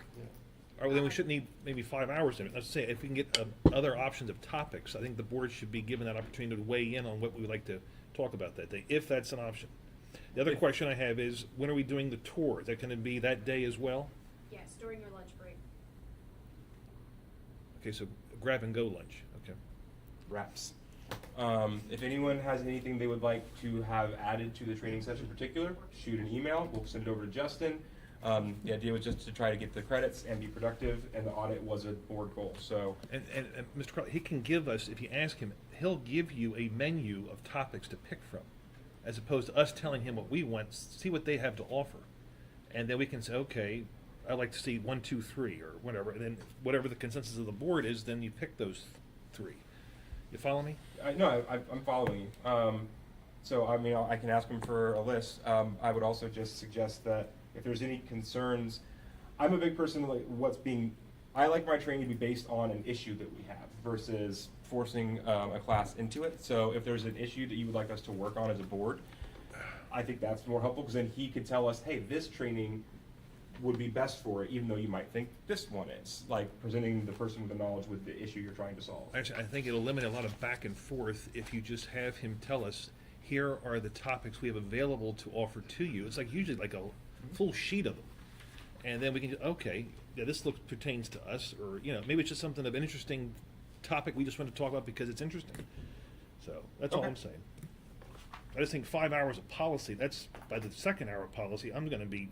All right, well, then we should need maybe 5 hours in it. Let's say, if we can get other options of topics, I think the board should be given that opportunity to weigh in on what we would like to talk about that day, if that's an option. The other question I have is, when are we doing the tour? Is that gonna be that day as well? Yes, during your lunch break. Okay, so grab and go lunch, okay. Wraps. If anyone has anything they would like to have added to the training session in particular, shoot an email. We'll send it over to Justin. The idea was just to try to get the credits and be productive, and the audit was a board goal, so. And Mr. Crowley, he can give us, if you ask him, he'll give you a menu of topics to pick from, as opposed to us telling him what we want, see what they have to offer. And then we can say, okay, I'd like to see 1, 2, 3, or whatever, and then whatever the consensus of the board is, then you pick those 3. You follow me? No, I'm following you. So, I mean, I can ask him for a list. I would also just suggest that if there's any concerns, I'm a big person, like I like my training to be based on an issue that we have versus forcing a class into it. So if there's an issue that you would like us to work on as a board, I think that's more helpful, because then he could tell us, hey, this training would be best for it, even though you might think this one is, like presenting the person with the knowledge with the issue you're trying to solve. Actually, I think it'll eliminate a lot of back and forth if you just have him tell us, here are the topics we have available to offer to you. It's like usually like a full sheet of them. And then we can, okay, yeah, this pertains to us, or, maybe it's just something of an interesting topic we just want to talk about because it's interesting. So, that's all Okay. I'm saying. I just think 5 hours of policy, that's, by the second hour of policy, I'm gonna be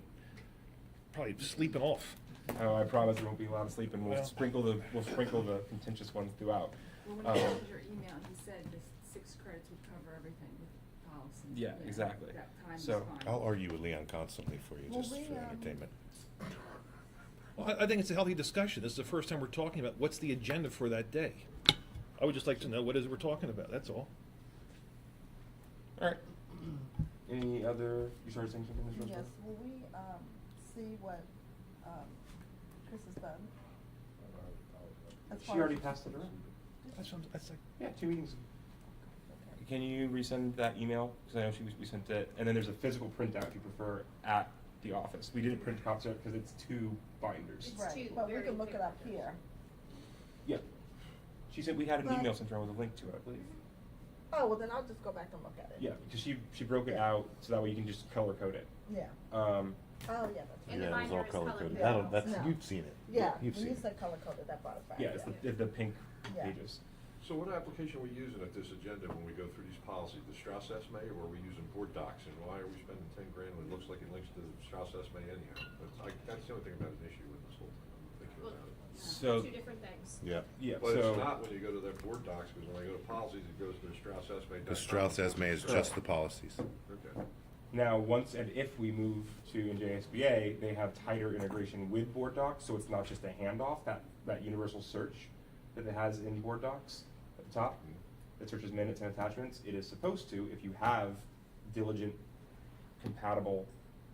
probably sleeping off. Oh, I promise there won't be a lot of sleep, and we'll Well. sprinkle the contentious ones throughout. Well, when Um, he sent your email, he said the 6 credits would cover everything with policies. Yeah, exactly. That time is So- fine. I'll argue with Leon constantly for you, Well, just we, for entertainment. Well, I think it's a healthy discussion. This is the first time we're talking about what's the agenda for that day. I would just like to know what it is we're talking about, that's all. All right. Any other, you started saying something, Ms. Roseborough? Yes, will we, see what, Chris has done? As She far already as- passed it around. That's like, Yeah, 2 meetings. Can you resend that email? Because I know we sent it, and then there's a physical printout if you prefer at the office. We didn't print copies of it because it's 2 binders. It's Right, two but we very can look thick it up printers. here. Yeah. She said we had an But- email sent around with a link to it, I believe. Oh, well, then I'll just go back and look at it. Yeah, because she broke it out so that way you can just color code it. Yeah. And Oh, yeah, that's right. the Yeah, it was binder all is color colored. coded. Yeah. That's, No. you've seen it. Yeah, You've when seen you it. said color coded, that brought it back. Yeah, it's the pink Yeah. pages. So what application are we using at this agenda when we go through these policies? The Strauss esme, or are we using board docs? And why are we spending 10 grand when it looks like it links to the Strauss esme anyhow? That's the only thing about an issue with this whole thing, I'm thinking about it. So, 2 different things. Yeah. yeah, But it's so, not when you go to their board docs, because when I go to policies, it goes to the Strauss esme. The Strauss esme is just the policies. Okay. now, once and if we move to NJSBA, they have tighter integration with board docs, so it's not just a handoff, that universal search that it has in board docs at the top. that searches minutes and attachments. It is supposed to, if you have diligent, compatible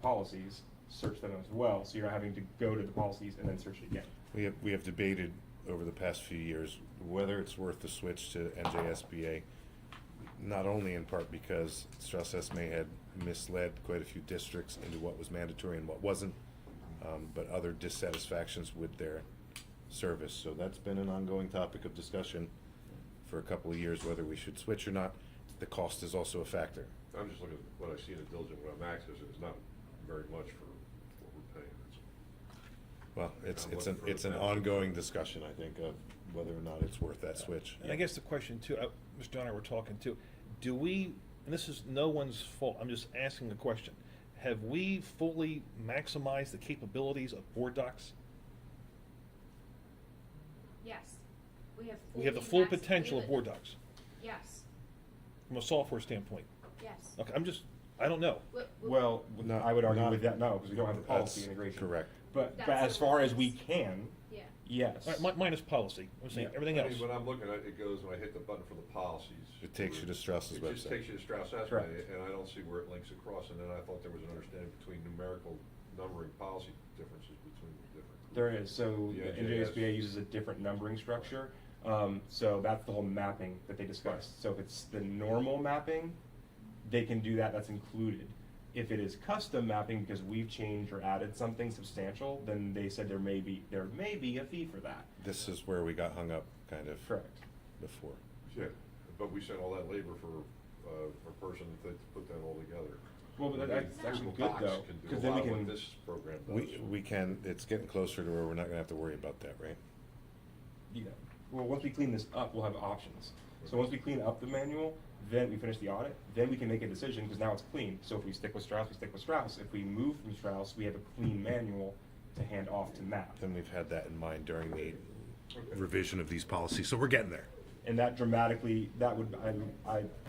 policies, search them as well, so you're not having to go to the policies and then search it again. We have debated over the past few years whether it's worth the switch to NJSBA, not only in part because Strauss Esme had misled quite a few districts into what was mandatory and what wasn't, but other dissatisfactions with their service. So that's been an ongoing topic of discussion for a couple of years, whether we should switch or not. The cost is also a factor. I'm just looking at what I see in the diligent, what I'm accessing, it's not very much for what we're paying. Well, it's I'm looking for it's the an benefit. ongoing discussion, I think, of whether or not it's worth that switch. And I guess the question too, Mr. John and I were talking too, do we, and this is no one's fault, I'm just asking a question, have we fully maximized the capabilities of board docs? Yes. We have the full potential of board docs, Yes, from a software standpoint. yes. Okay, I don't know. Well, No, I would argue not- with that, no, because we don't have the policy That's integration. correct. But That's as the far as we policy. can, Yeah. yes. All right, minus policy, I'm saying Yeah. everything I else. mean, when I'm looking at it, it goes, when I hit the button for the policies. It takes you to Strauss's It just website. takes you to Strauss Esme, Correct. and I don't see where it links across, and then I thought there was an understanding between numerical numbering policy differences between the different. There is, so Yeah, the NJSBA uses a different numbering structure, so that's the whole mapping that they discussed. So if it's the normal mapping, they can do that, that's included. If it is custom mapping because we've changed or added something substantial, then they said there may be a fee for that. This is where we got hung up, kind of. Correct. Before. Yeah, but we sent all that labor for a person to put that all together. Well, but that's actually Google good Docs though, can do because a then we lot of what can. this program does. We can, it's getting closer to where we're not gonna have to worry about that, right? Yeah. Well, once we clean this up, we'll have options. So once we clean up the manual, then we finish the audit, then we can make a decision, because now it's clean. So if we stick with Strauss, we stick with Strauss. If we move from Strauss, we have a clean manual to hand off to Matt. Then we've had that in mind during the revision of these policies, so we're getting there. And that dramatically, that would,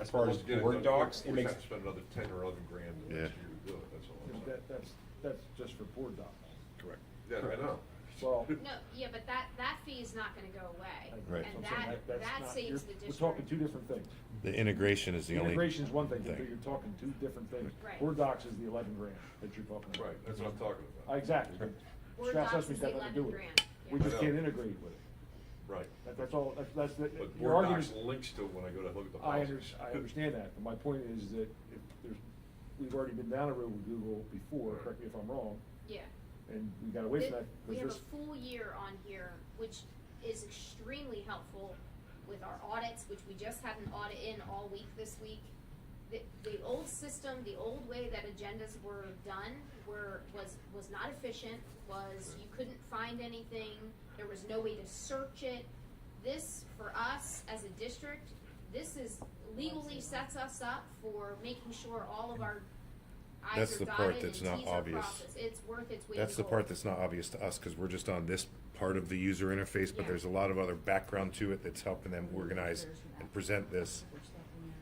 as far as Let's get it board done. docs, it We're makes. gonna have to spend another 10 or 11 grand the next year to do it, that's all I'm saying. That's just for board docs. Correct. Yeah, I know. Well, No, yeah, but that fee is not gonna go away. Right. And I'm saying that's that not- saves you're- the district. We're talking two different things. The integration is the only. Integration is one thing, but thing. you're talking two different things. Right. Board docs is the 11 grand that you're talking about. Right, that's what I'm talking about. Exactly. but Board Strauss docs Esme's is got the nothing to do 11 with it. grand. We yeah. just I know. can't integrate with it. Right. That's all, that's the, But your board argument. docs links to it when I go to look at the I policies. understand that, but my point is that if there's, we've already been down a road with Google before, correct me if I'm wrong, Yeah. and we got away from that, We have because a full year on here, which is extremely helpful with our audits, which we just had an audit in all week this week. The old system, the old way that agendas were done was not efficient, was you couldn't find anything, there was no way to search it. This, for us as a district, this is legally sets us up for making sure all of our That's I's the are part dotted and that's not T's are obvious. crossed. It's worth its weight in That's the gold. part that's not obvious to us, because we're just on this part of the user interface, but Yeah. there's a lot of other background to it that's helping them organize and present this.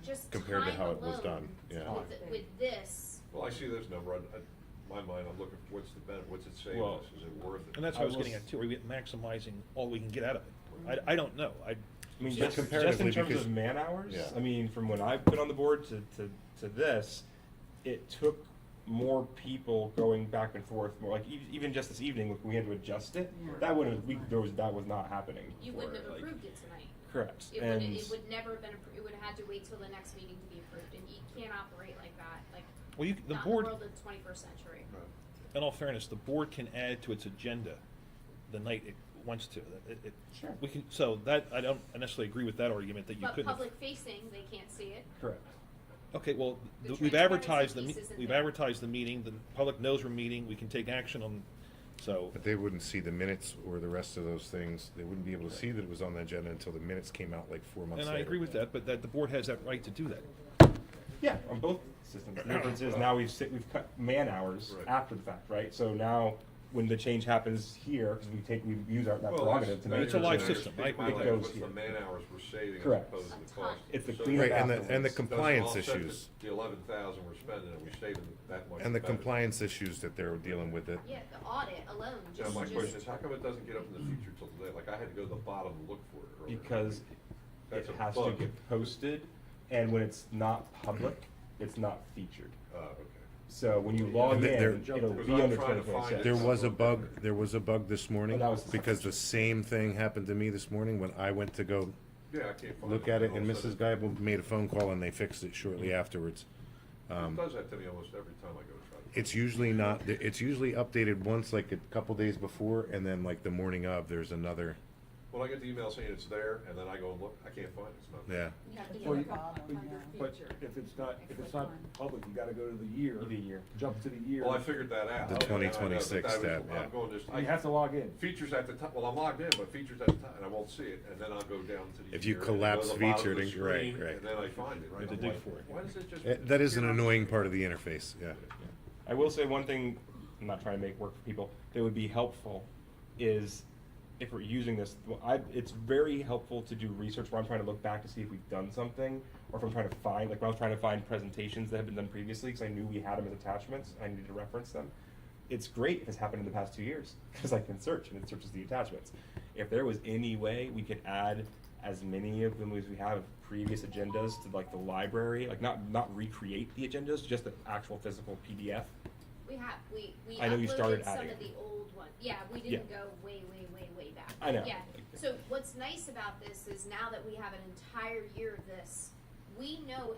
Just compared to time how it was alone done, yeah. With this, Well, I see this number, my mind, I'm looking for what's the benefit, what's it saying, Well, is it worth it? And that's what I was getting at too, are we maximizing all we can get out of it? I don't know, I mean, Yeah, just in comparatively, terms because- of man hours, Yeah. I mean, from when I put on the board to this, it took more people going back and forth, more like even just this evening, when we had to adjust it, that was not happening. you before, wouldn't have like- approved it tonight. Correct, It and. would never have been, it would have had to wait till the next meeting to be approved, and you can't operate like that, like, well, the not board, in the world of the 21st century. in all fairness, the board can add to its agenda the night it wants to. Sure. We can, so that, I don't necessarily agree with that argument that you But couldn't have. public facing, they can't see it. Correct. Okay, well, The we've advertised transparency piece isn't we've there. advertised the meeting, the public knows we're meeting, we can take action on, so. But they wouldn't see the minutes or the rest of those things. They wouldn't be able to see that it was on the agenda until the minutes came out like 4 months And later. I agree with that, but that the board has that right to do that. Yeah, on both systems. The difference is now we've cut man hours Right. after the fact, right? So now, when the change happens here, because we use that prerogative to make. It's a live system. I It goes what's here. the man hours we're saving as Correct. opposed to A the ton. cost. It's the So cleanup Right, and the afterwards. compliance doesn't offset issues. The 11,000 we're spending, and we saving that much. And the better. compliance issues that they're dealing with it. Yeah, the audit alone, Now, just, my question is, how come it doesn't get up in the future till today? Like, I had to go to the bottom and look for it earlier. Because That's it a has to bug. get posted, and when it's not public, it's not featured. Okay. So when you log And in, there- it'll Because be I'm under trying to find 2026. it. There was a bug this morning, that was the because the same thing happened to me this morning when I went to go Yeah, I can't find look it. at it, All and of a Mrs. sudden- Geibel made a phone call and they fixed it shortly afterwards. It does that to me almost every time I go to try to. It's usually not, it's usually updated once, like a couple days before, and then like the morning of, there's another, When I get the email saying it's there, and then I go and look, I can't find it, it's not there. yeah. You have to Well, go you- under But feature. if it's not Extra fund. public, you gotta go to the year. The year. Jump to the year. Well, I figured that out. The Okay, I know, but 2026 that was- tab, yeah. I'm going just. You have to log in. Features at the top, well, I'm logged in, but features at the top, and I won't see it, and then I'll go down to the. If you year, and go to collapse the bottom of featured, the and- right, screen, right. And then I find it, right? have to I'm dig like, for it. Why does it just? That is an appear on the annoying screen? part of the interface, yeah. I will say one thing, I'm not trying to make work for people, that would be helpful is if we're using this, it's very helpful to do research where I'm trying to look back to see if we've done something, or if I'm trying to find, like when I was trying to find presentations that have been done previously, because I knew we had them as attachments, and I needed to reference them. It's great if it's happened in the past 2 years, because I can search, and it searches the attachments. If there was any way we could add as many of them as we have previous agendas to like the library, like not recreate the agendas, just the actual physical PDF. We I know you started uploaded some adding of the old ones. Yeah, we Yeah. didn't go way back. I know. Yeah. So what's nice about this is now that we have an entire year of this, we know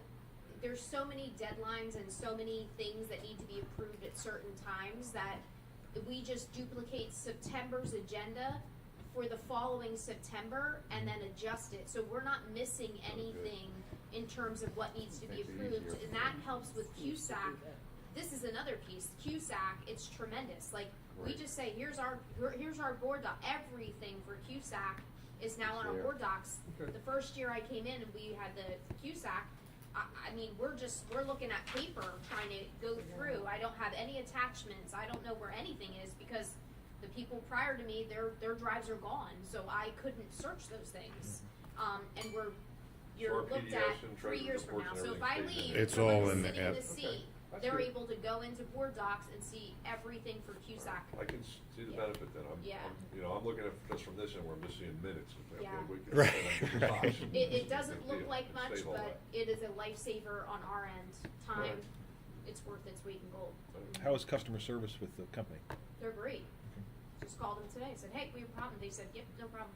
there's so many deadlines and so many things that need to be approved at certain times that we just duplicate September's agenda for the following September and then adjust it. So we're not missing anything in terms of what needs to be approved, and that helps with QSAC. This is another piece. QSAC, it's tremendous. Like we just say, here's our board doc. Everything for QSAC is now on our board docs. The first year I came in and we had the QSAC, I mean, we're looking at paper trying to go through. I don't have any attachments. I don't know where anything is because the people prior to me, their drives are gone, so I couldn't search those things. And you're Or looked PDFs at and 3 treasurer's years from now. reports and So if I everything stays in leave, there. It's someone all in the sitting in app. the seat, Okay. That's they're good. able to go into board docs and see everything for QSAC. I can see the benefit then. Yeah. I'm looking at just from this end, we're missing minutes. Okay, Yeah. we can- Right. and then Right. just It doesn't big look deal. like much, Save all but that. it is a lifesaver on our end. Time, Right. it's worth its weight in gold. How is customer service with the company? They're great. Just called them today, said, hey, we have a problem. They said, yep, no problem,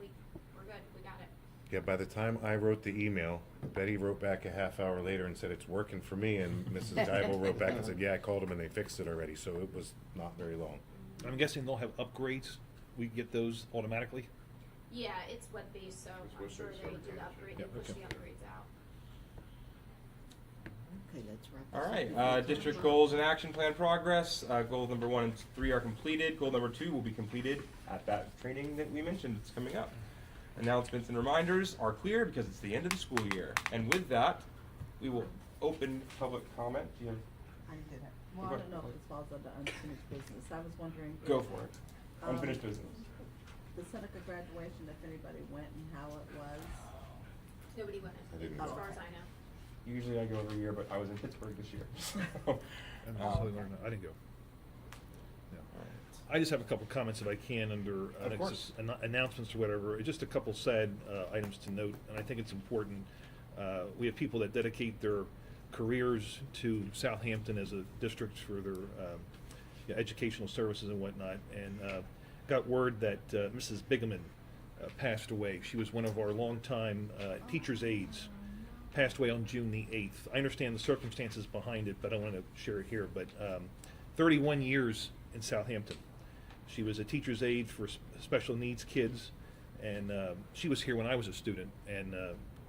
we're good, we got it. Yeah, by the time I wrote the email, Betty wrote back a half hour later and said, it's working for me, and Mrs. Geibel wrote back and said, yeah, I called them and they fixed it already, so it was not very long. I'm guessing they'll have upgrades. We get those automatically? Yeah, it's web-based, so It's I'm sure web-based, they so do the yeah. upgrade, Yeah, they push the okay. upgrades out. Okay, let's wrap All this right, up. district goals and action plan progress. Goal number 1 and 3 are completed. Goal number 2 will be completed at that training that we mentioned. It's coming up. Announcements and reminders are clear because it's the end of the school year. And with that, we will open public comment. Do you have, I did it. Well, I don't know if this falls under unfinished business. I was wondering. go for it. Um, Unfinished business. The Seneca graduation, if anybody went and how it was. Nobody went I didn't in, go. as far as I know. Usually I go every year, but I was in Pittsburgh this year. And also learn- I didn't go. No. I just have a couple comments if I can under Of course. announcements or whatever. Just a couple sad items to note, and I think it's important. We have people that dedicate their careers to Southampton as a district for their educational services and whatnot, and got word that Mrs. Bigeman passed away. She was one of our longtime teachers' aides. Passed away on June the 8th. I understand the circumstances behind it, but I don't want to share it here. But 31 years in Southampton. She was a teacher's aide for special needs kids, and she was here when I was a student. And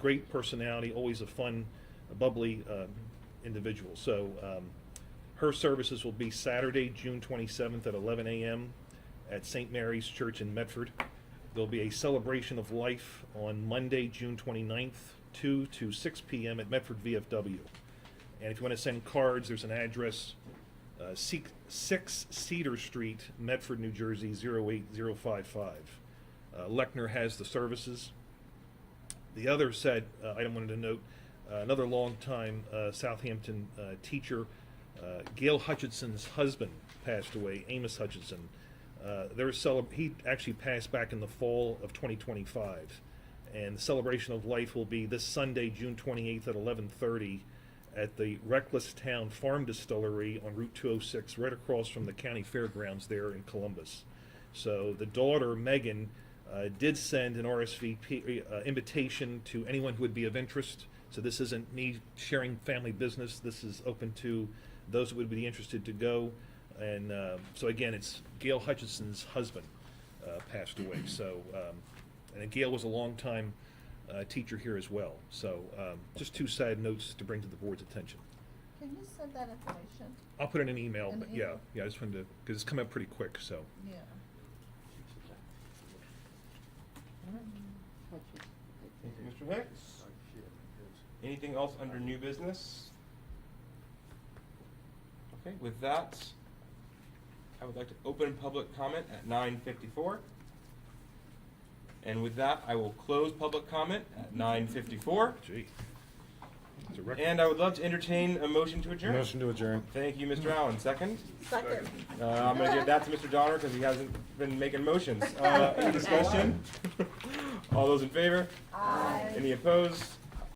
great personality, always a fun, bubbly individual. So her services will be Saturday, June 27th at 11 a.m. at St. Mary's Church in Medford. There'll be a celebration of life on Monday, June 29th, 2 to 6 p.m. at Medford VFW. And if you want to send cards, there's an address, 6 Cedar Street, Medford, New Jersey, 08055. Lechner has the services. The other sad item I wanted to note, another long-time Southampton teacher, Gail Hutchinson's husband passed away, Amos Hutchinson. He actually passed back in the fall of 2025. And the celebration of life will be this Sunday, June 28th at 11:30 at the Reckless Town Farm Distillery on Route 206, right across from the county fairgrounds there in Columbus. So the daughter, Megan, did send an RSVP invitation to anyone who would be of interest. So this isn't me sharing family business. This is open to those who would be interested to go. And so again, it's Gail Hutchinson's husband passed away. So, and Gail was a long-time teacher here as well. So just two sad notes to bring to the board's attention. Can you send that information? I'll put it in an email, In but the yeah, email? I just wanted to, because it's come up pretty quick, so. Yeah. Thank you, Mr. Hicks. Anything else under new business? Okay, with that, I would like to open public comment at 9:54. And with that, I will close public comment at 9:54. Gee. It's a record. And I would love to entertain a motion to adjourn. Motion to adjourn. Thank you, Mr. Allen. Second? Second. I'm going to give that to Mr. Donner because he hasn't been making motions. Any discussion? All those in favor? Aye. Any opposed?